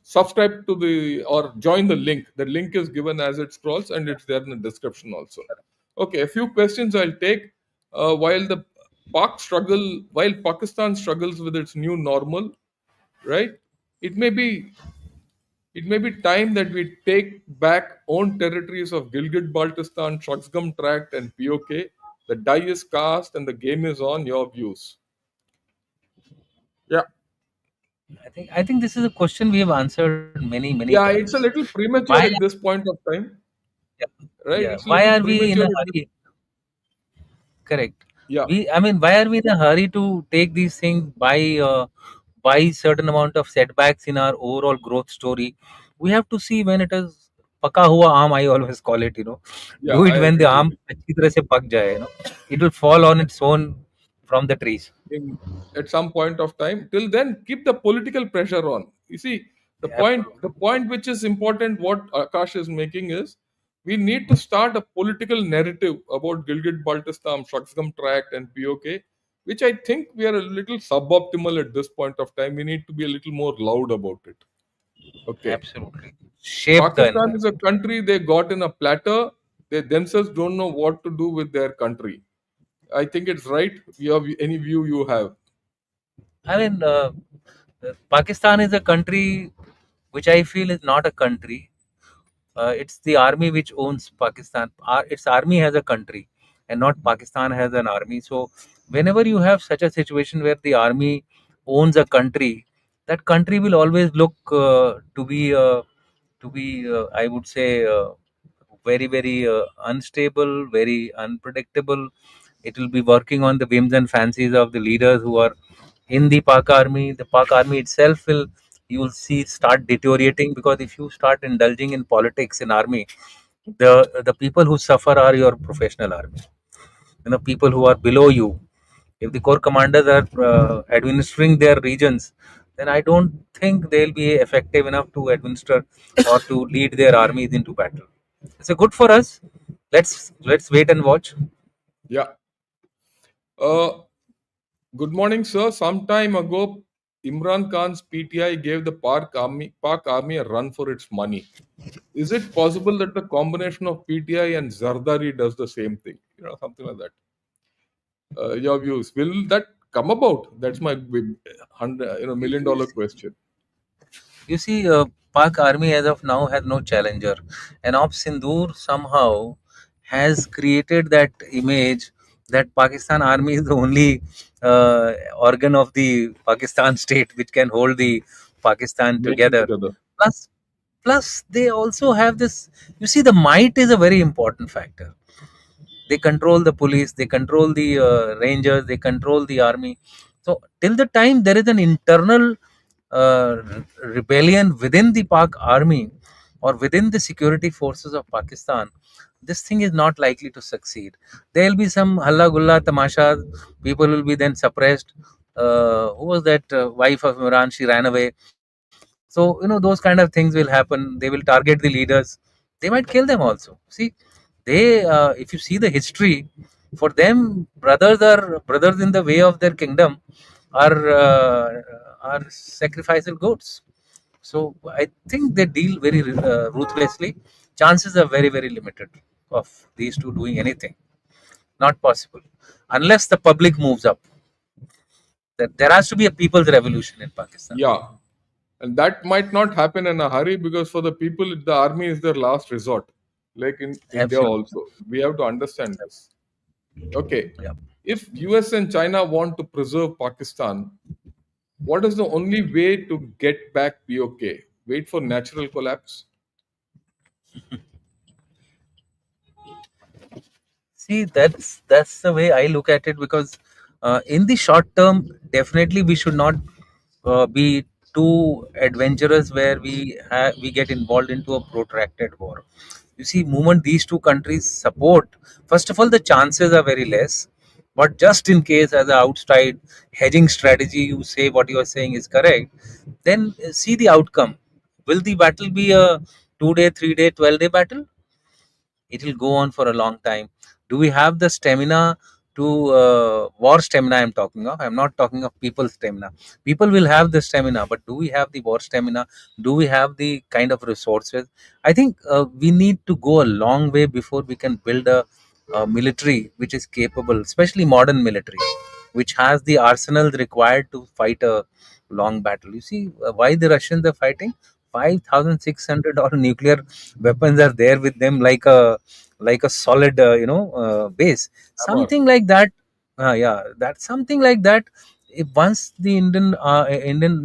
subscribe to the or join the link. The link is given as it scrolls, and it's there in the description also. Okay, a few questions I'll take. While the while Pakistan struggles with its new normal, right? It may be it may be time that we take back own territories of Gilgit Baltistan, Shaksgam Tract, and POK. The die is cast and the game is on. Your views? Yeah, I think this is a question we have answered many yeah. It's a times. little premature Why? at this point of time, Yeah, right? yeah. It's a Why little are we in premature a at this. hurry? Correct. Yeah, I mean, why are we in a hurry to take these things by certain amount of setbacks in our overall growth story? We have to see when it is paka hua aam. I always call it. yeah. Do I it when the agree with aam you. अच्छी तरह से पक जाए. It will fall on its own from the trees. In At some point of time, till then, keep the political pressure on. You see, the Absolutely. point which is important, what Akash is making is, we need to start a political narrative about Gilgit Baltistan, Shaksgam Tract, and POK, which I think we are a little suboptimal at this point of time. We need to be a little more loud about it. Okay. Absolutely. Shape the Pakistan is a environment. country they got in a platter. They themselves don't know what to do with their country. I think it's right. You have any view you have? I mean, Pakistan is a country which I feel is not a country. It's the army which owns Pakistan. Its army has a country, and not Pakistan has an army. So, whenever you have such a situation where the army owns a country, that country will always look to be, I would say, very unstable, very unpredictable. It will be working on the whims and fancies of the leaders who are in the Pak army. The Pak army itself will, you will see, start deteriorating, because if you start indulging in politics in army, the people who suffer are your professional army. People who are below you. If the corps commanders are administering their regions, then I don't think they'll be effective enough to administer or to lead their armies into battle. So good for us. Let's wait and watch. Yeah. Uh, Good morning, sir. Some time ago, Imran Khan's PTI gave the Pak army a run for its money. Is it possible that the combination of PTI and Zardari does the same thing? Something like that. Your views. Will that come about? That's my big, $100 million question. You see, Pak army as of now has no challenger, and Op Sindoor somehow has created that image that Pakistan army is the only organ of the Pakistan state which can hold the Pakistan Make it together. together. Plus, plus they also have this. You see, the might is a very important factor. They control the police, they control the rangers, they control the army. So till the time there is an internal rebellion within the Pak army, or within the security forces of Pakistan, this thing is not likely to succeed. There will be some halla gulla tamasha. People will be then suppressed. Who was that wife of Imran? She ran away. So those kind of things will happen. They will target the leaders. They might kill them also. See, if you see the history, for them, brothers in the way of their kingdom are sacrificial goats. So I think they deal very ruthlessly. Chances are very, very limited of these two doing anything. Not possible unless the public moves up. There has to be a people's revolution in Pakistan. Yeah, and that might not happen in a hurry, because for the people, the army is their last resort, like in India Absolutely. also. We have to understand this. Okay, Yeah. if US and China want to preserve Pakistan, what is the only way to get back POK? Wait for natural collapse? See, that's the way I look at it, because in the short term, definitely we should not be too adventurous where we get involved into a protracted war. You see, moment these two countries support, first of all, the chances are very less. But just in case, as an outside hedging strategy, you say what you are saying is correct, then see the outcome. Will the battle be a 2 day, 3 day, 12-day battle? It will go on for a long time. Do we have the stamina to war stamina? I'm talking of, I'm not talking of people's stamina. People will have the stamina, but do we have the war stamina? Do we have the kind of resources? I think we need to go a long way before we can build a military which is capable, especially modern military, which has the arsenals required to fight a long battle. You see, why the Russians are fighting? 5,600 or nuclear weapons are there with them, like a solid base, Hammer. something like that. Yeah, that's something like that. If once the Indian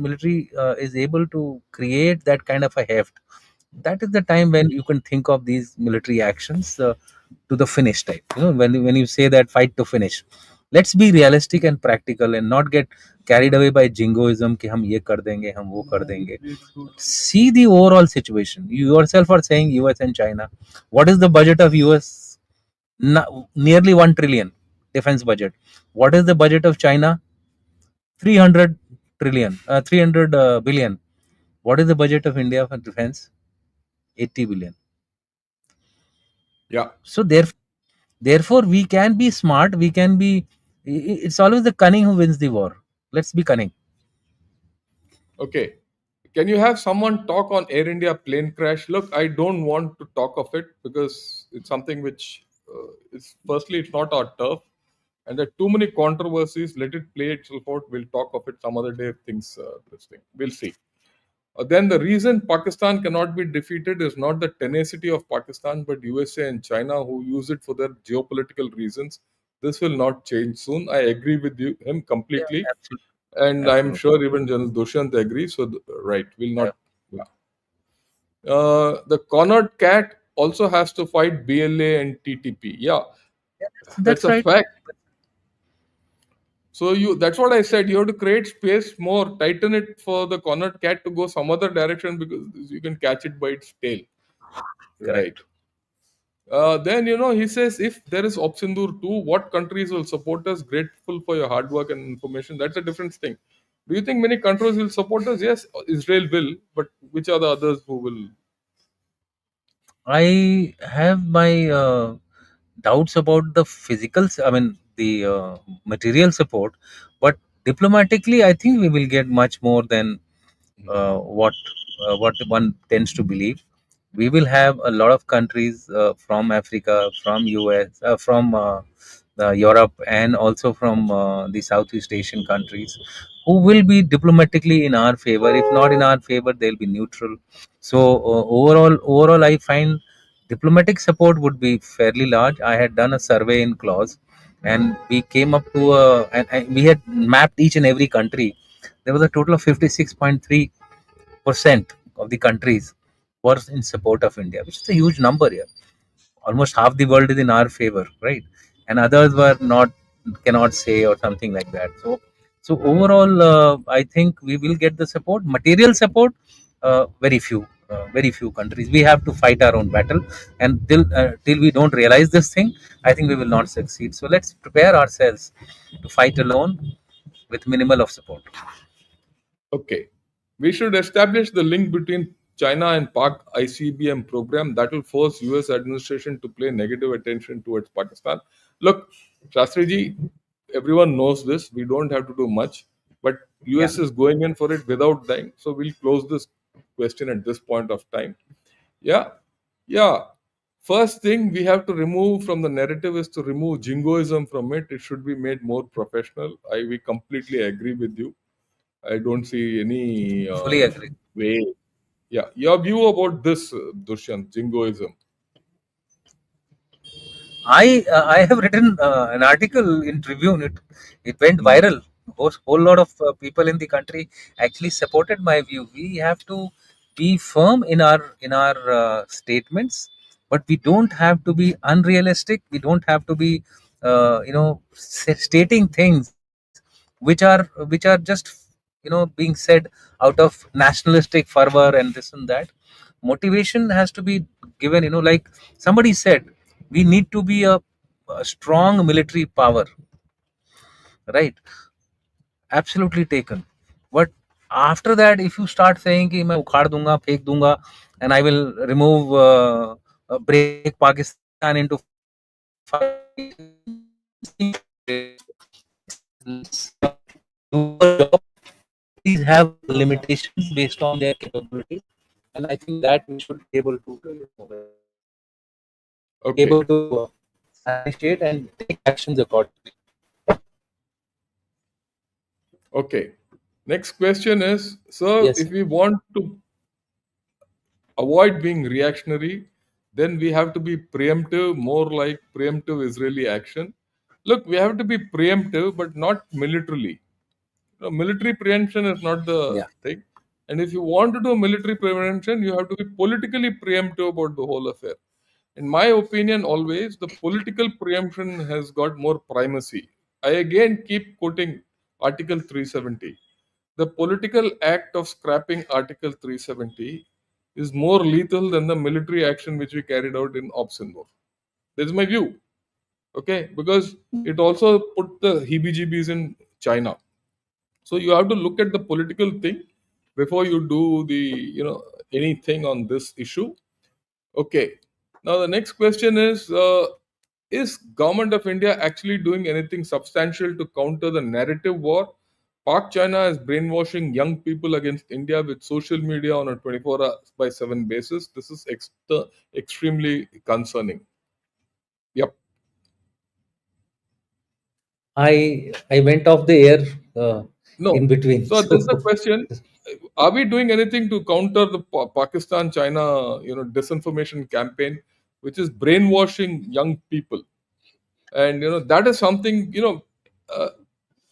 military is able to create that kind of a heft, that is the time when you can think of these military actions to the finish type. When you say that fight to finish, let's be realistic and practical and not get carried away by jingoism कि हम ये कर देंगे हम वो कर देंगे. See the overall situation. You yourself are saying US and China. What is the budget of US? Nearly 1 trillion defense budget. What is the budget of China? 300 trillion, 300 billion. What is the budget of India for defense? 80 billion. Yeah. So therefore, we can be smart. We can be. It's always the cunning who wins the war. Let's be cunning. Okay. Can you have someone talk on Air India plane crash? Look, I don't want to talk of it because it's something which is, firstly, it's not our turf, and there are too many controversies. Let it play itself out. We'll talk of it some other day if things this thing. We'll see. Then the reason Pakistan cannot be defeated is not the tenacity of Pakistan, but USA and China who use it for their geopolitical reasons. This will not change soon. I agree with him Yeah, completely, absolutely, and I'm absolutely. sure even General Dushyant agrees. So, right, will Yeah, not. Yeah. The cornered cat also has to fight BLA and TTP. Yeah, yeah, that's that's a right. fact. So that's what I said. You have to create space more, tighten it for the cornered cat to go some other direction because you can catch it by its tail. Right. Correct. Then he says if there is Opsindur too, what countries will support us? Grateful for your hard work and information. That's a different thing. Do you think many countries will support us? Yes, Israel will, but which are the others who will? I have my doubts about the physical. I mean, the material support, but diplomatically, I think we will get much more than Mhm. what one tends to believe. We will have a lot of countries from Africa, from US, from Europe, and also from the Southeast Asian countries, who will be diplomatically in our favor. If not in our favor, they'll be neutral. So overall, I find diplomatic support would be fairly large. I had done a survey in clause, and we came up to and we had mapped each and every country. There was a total of 56.3% of the countries were in support of India, which is a huge number here. Almost half the world is in our favor, right? And others were not, cannot say or something like that. So overall, I think we will get the support. Material support, very few. very few countries. We have to fight our own battle, and till we don't realize this thing, I think we will not succeed. So let's prepare ourselves to fight alone with minimal of support. Okay. We should establish the link between China and Pak ICBM program that will force US administration to play negative attention towards Pakistan. Look, Shastriji, everyone knows this. We don't have to do much, but Yeah, US is going in for it without dying. So we'll close this question at this point of time. Yeah. Yeah. First thing we have to remove from the narrative is to remove jingoism from it. It should be made more professional. We completely agree with you. I don't see any fully agree. way. Yeah, your view about this, Dushyant, jingoism. I have written an article in Tribune. It went Hmm. viral. Whole lot of people in the country actually supported my view. We have to be firm in our statements, but we don't have to be unrealistic. We don't have to be stating things which are just being said out of nationalistic fervor and this and that. Motivation has to be given, like somebody said, we need to be a strong military power, right? Absolutely taken. But after that, if you start saying कि मैं उखाड़ दूंगा, फेंक दूंगा, and I will remove, break Pakistan into five, let's do a job. These have limitations based on their capability, and I think that we should be able to Okay, appreciate and take actions accordingly. okay. Next question is, sir, Yes, if we want to avoid being reactionary, then we have to be preemptive, more like preemptive Israeli action. Look, we have to be preemptive, but not militarily. Military preemption is not the yeah. thing. And if you want to do military prevention, you have to be politically preemptive about the whole affair. In my opinion, always the political preemption has got more primacy. I again keep quoting Article 370. The political act of scrapping Article 370 is more lethal than the military action which we carried out in Op Sindhu. This is my view. Okay, because it also put the heebie-jeebies in China. So you have to look at the political thing before you do the anything on this issue. Okay. Now the next question is government of India actually doing anything substantial to counter the narrative war? Pak China is brainwashing young people against India with social media on a 24 hours by 7 basis. This is extremely concerning. Yep. I went off the air in No. between. So this is the question: are we doing anything to counter the Pakistan China disinformation campaign, which is brainwashing young people? And that is something a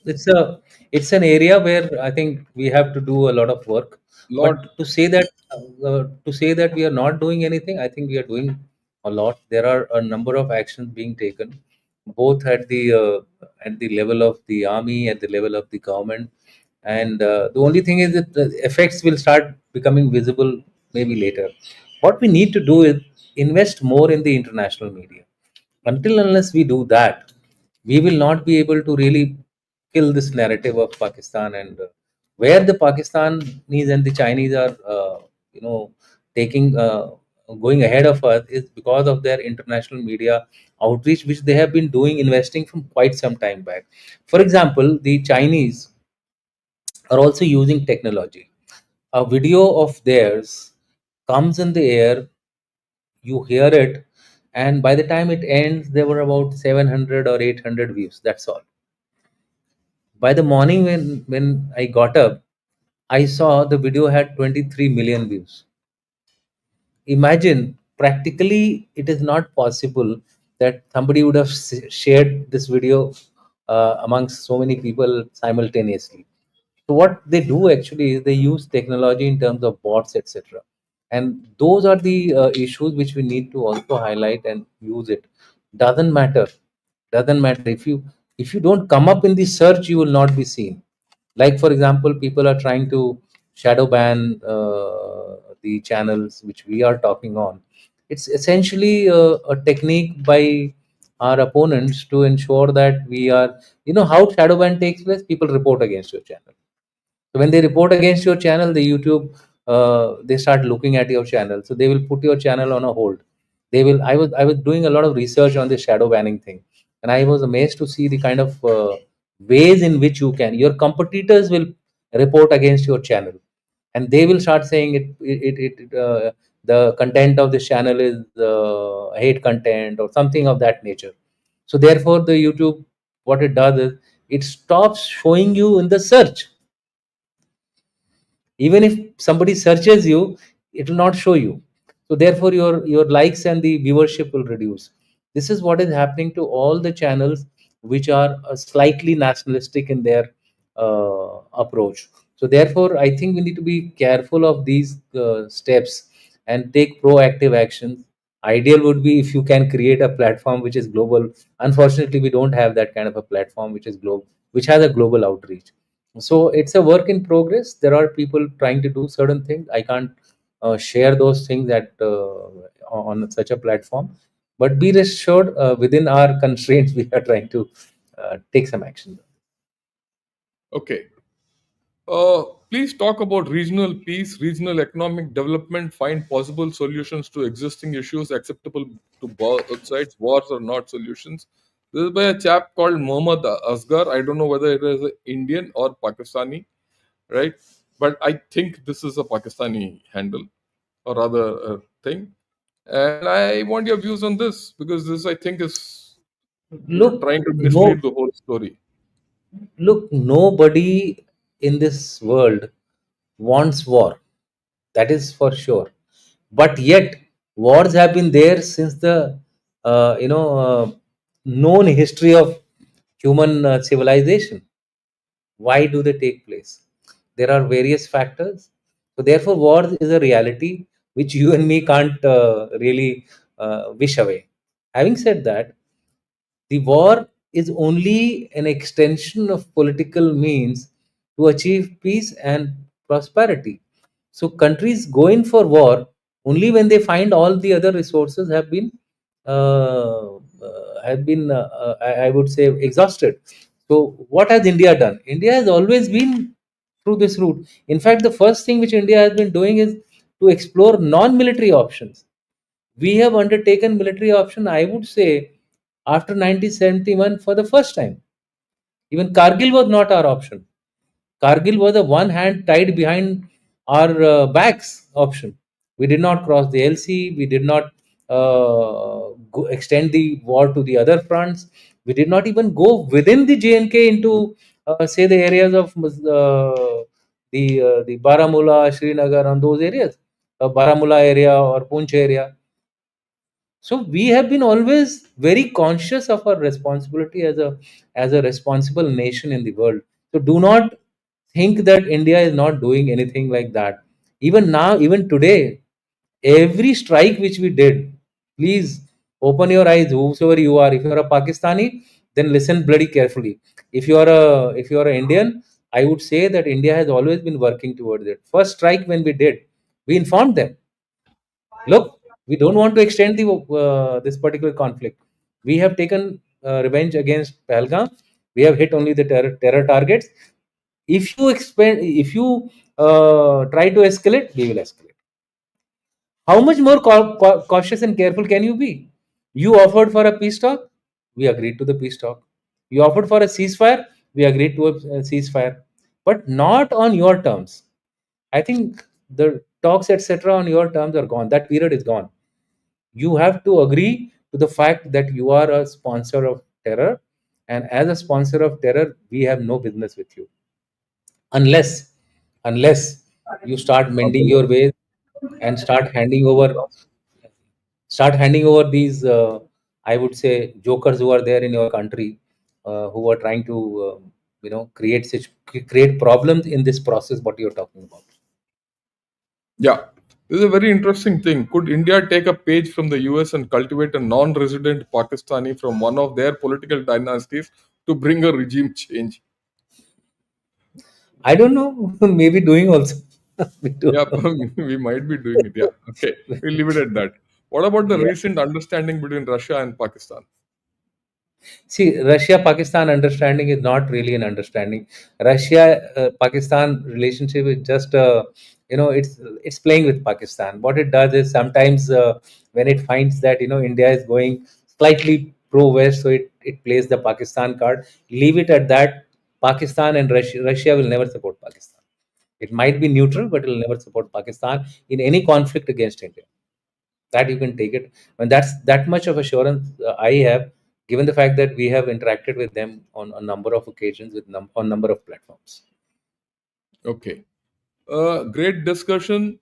it's a it's an area where I think we have to do a lot of work. lot. But to say that we are not doing anything, I think we are doing a lot. There are a number of actions being taken, both at the level of the army, at the level of the government, and the only thing is that the effects will start becoming visible maybe later. What we need to do is invest more in the international media. Until unless we do that, we will not be able to really kill this narrative of Pakistan, and where the Pakistanis and the Chinese are, you know, taking going ahead of us is because of their international media outreach, which they have been doing, investing from quite some time back. For example, the Chinese are also using technology. A video of theirs comes in the air, you hear it, and by the time it ends, there were about 700 or 800 views. That's all. By the morning, when I got up, I saw the video had 23 million views. Imagine, practically, it is not possible that somebody would have shared this video amongst so many people simultaneously. So what they do actually is they use technology in terms of bots, etc. And those are the issues which we need to also highlight and use it. Doesn't matter. Doesn't matter if you don't come up in the search, you will not be seen. Like for example, people are trying to shadow ban the channels which we are talking on, it's essentially a technique by our opponents to ensure that we are, how shadow ban takes place. People report against your channel. So when they report against your channel, the YouTube, they start looking at your channel. So they will put your channel on a hold. They will. I was doing a lot of research on this shadow banning thing, and I was amazed to see the kind of ways in which your competitors will report against your channel, and they will start saying the content of this channel is hate content or something of that nature. So therefore, the YouTube, what it does is it stops showing you in the search. Even if somebody searches you, it will not show you. So therefore your likes and the viewership will reduce. This is what is happening to all the channels which are slightly nationalistic in their approach. So therefore I think we need to be careful of these steps and take proactive actions. Ideal would be if you can create a platform which is global. Unfortunately, we don't have that kind of a platform which is global, which has a global outreach. So it's a work in progress. There are people trying to do certain things. I can't share those things on such a platform, but be rest assured, within our constraints we are trying to take some action. Okay. Please talk about regional peace, regional economic development, find possible solutions to existing issues acceptable to both sides. Wars are not solutions. This is by a chap called Mohammad Asghar. I don't know whether it is Indian or Pakistani, right? But I think this is a Pakistani handle or rather thing. And I want your views on this because this, I think, is Look, trying to no, mislead the whole story. look, nobody in this world wants war. That is for sure. But yet, wars have been there since the known history of human civilization. Why do they take place? There are various factors. So therefore war is a reality which you and me can't really wish away. Having said that, the war is only an extension of political means to achieve peace and prosperity. So countries go in for war only when they find all the other resources I would say, exhausted. So what has India done? India has always been through this route. In fact, the first thing which India has been doing is to explore non-military options. We have undertaken military option, I would say, after 1971 for the first time. Even Kargil was not our option. Kargil was a one hand tied behind our backs option. We did not cross the LC. We did not extend the war to the other fronts. We did not even go within the JNK into, say, the areas of the Baramulla, Srinagar, and those areas, Baramulla area or Poonch area. So we have been always very conscious of our responsibility as a responsible nation in the world. So do not think that India is not doing anything like that. Even now, even today, every strike which we did, please open your eyes, whosoever you are. If you are a Pakistani, then listen bloody carefully. If you are an Indian, I would say that India has always been working towards it. First strike when we did, we informed them, look, we don't want to extend the this particular conflict. We have taken revenge against Pahalgam. We have hit only the terror targets. If you try to escalate, we will escalate. How much more cautious and careful can you be? You offered for a peace talk, we agreed to the peace talk. You offered for a ceasefire, we agreed to a ceasefire, but not on your terms. I think the talks, etc., on your terms are gone. That period is gone. You have to agree to the fact that you are a sponsor of terror, and as a sponsor of terror, we have no business with you unless you start mending your ways and start handing over these I would say jokers who are there in your country, who are trying to create problems in this process what you're talking about. Yeah, this is a very interesting thing. Could India take a page from the US and cultivate a non resident Pakistani from one of their political dynasties to bring a regime change? I don't know. Maybe doing also. We do. Yeah, we might be doing it. Yeah. Okay. We'll leave it at that. What about the Yeah. recent understanding between Russia and Pakistan? See, Russia-Pakistan understanding is not really an understanding. Russia-Pakistan relationship is just, it's playing with Pakistan. What it does is sometimes when it finds that India is going slightly pro-West, so it plays the Pakistan card. Leave it at that. Pakistan and Russia will never support Pakistan. It might be neutral, but it will never support Pakistan in any conflict against India. That you can take it, and that's that much of assurance I have, given the fact that we have interacted with them on a number of occasions with on number of platforms. Okay. Great discussion.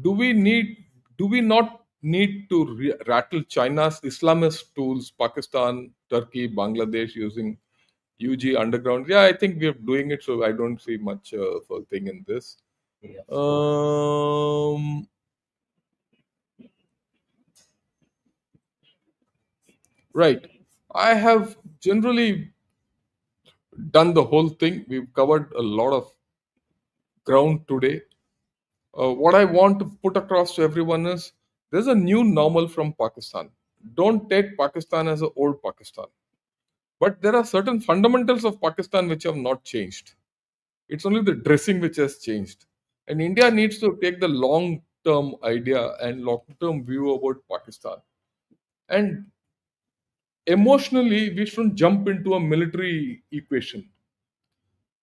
Do we need? Do we not need to rattle China's Islamist tools, Pakistan, Turkey, Bangladesh using UG underground? Yeah, I think we're doing it, so I don't see much of a thing in this. Yeah. Um, right. I have generally done the whole thing. We've covered a lot of ground today. What I want to put across to everyone is there's a new normal from Pakistan. Don't take Pakistan as an old Pakistan. But there are certain fundamentals of Pakistan which have not changed. It's only the dressing which has changed. And India needs to take the long term idea and long term view about Pakistan. And emotionally, we shouldn't jump into a military equation.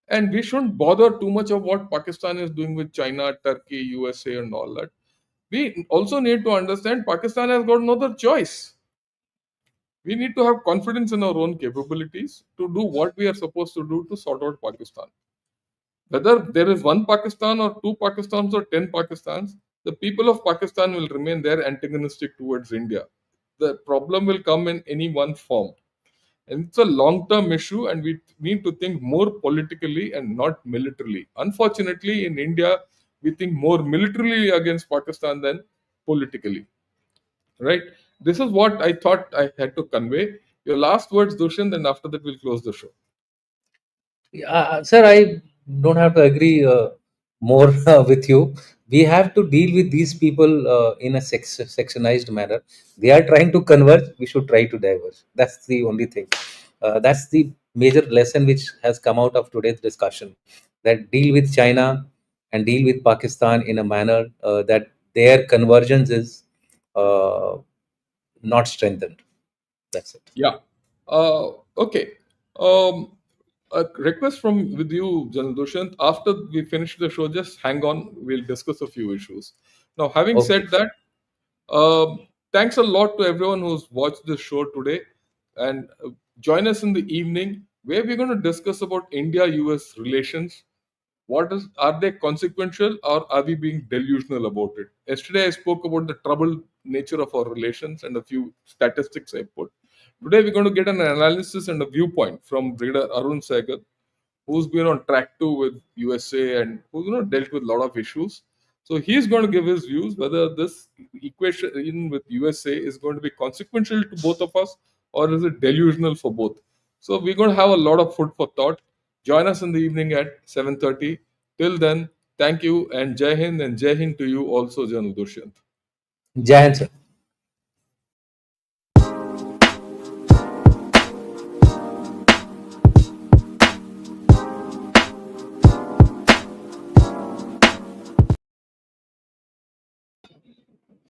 And we shouldn't bother too much of what Pakistan is doing with China, Turkey, USA, and all that. We also need to understand Pakistan has got no other choice. We need to have confidence in our own capabilities to do what we are supposed to do to sort out Pakistan. Whether there is one Pakistan or two Pakistans or 10 Pakistans, the people of Pakistan will remain there antagonistic towards India. The problem will come in any one form. And it's a long term issue, and we need to think more politically and not militarily. Unfortunately, in India, we think more militarily against Pakistan than politically. Right? This is what I thought I had to convey. Your last words, Dushyant, and after that, we'll close the show. Sir, I don't have to agree more with you. We have to deal with these people in a sectionized manner. They are trying to converge. We should try to diverge. That's the only thing. That's the major lesson which has come out of today's discussion. That deal with China and deal with Pakistan in a manner that their convergence is uh, not strengthened. That's it. Yeah. Okay. A request from with you, General Dushyant. After we finish the show, just hang on. We'll discuss a few issues. Now, having Okay. said that, thanks a lot to everyone who's watched this show today, and join us in the evening where we're going to discuss about India-US relations. What is, are they consequential or are we being delusional about it? Yesterday I spoke about the troubled nature of our relations and a few statistics I put. Today we're going to get an analysis and a viewpoint from Brigadier Arun Sehgal, who's been on track two with USA and who's dealt with a lot of issues. So he's going to give his views whether this equation in with USA is going to be consequential to both of us or is it delusional for both. So we're going to have a lot of food for thought. Join us in the evening at 7:30. Till then, thank you and Jai Hind to you also, General Dushyant. Jai Hind, sir.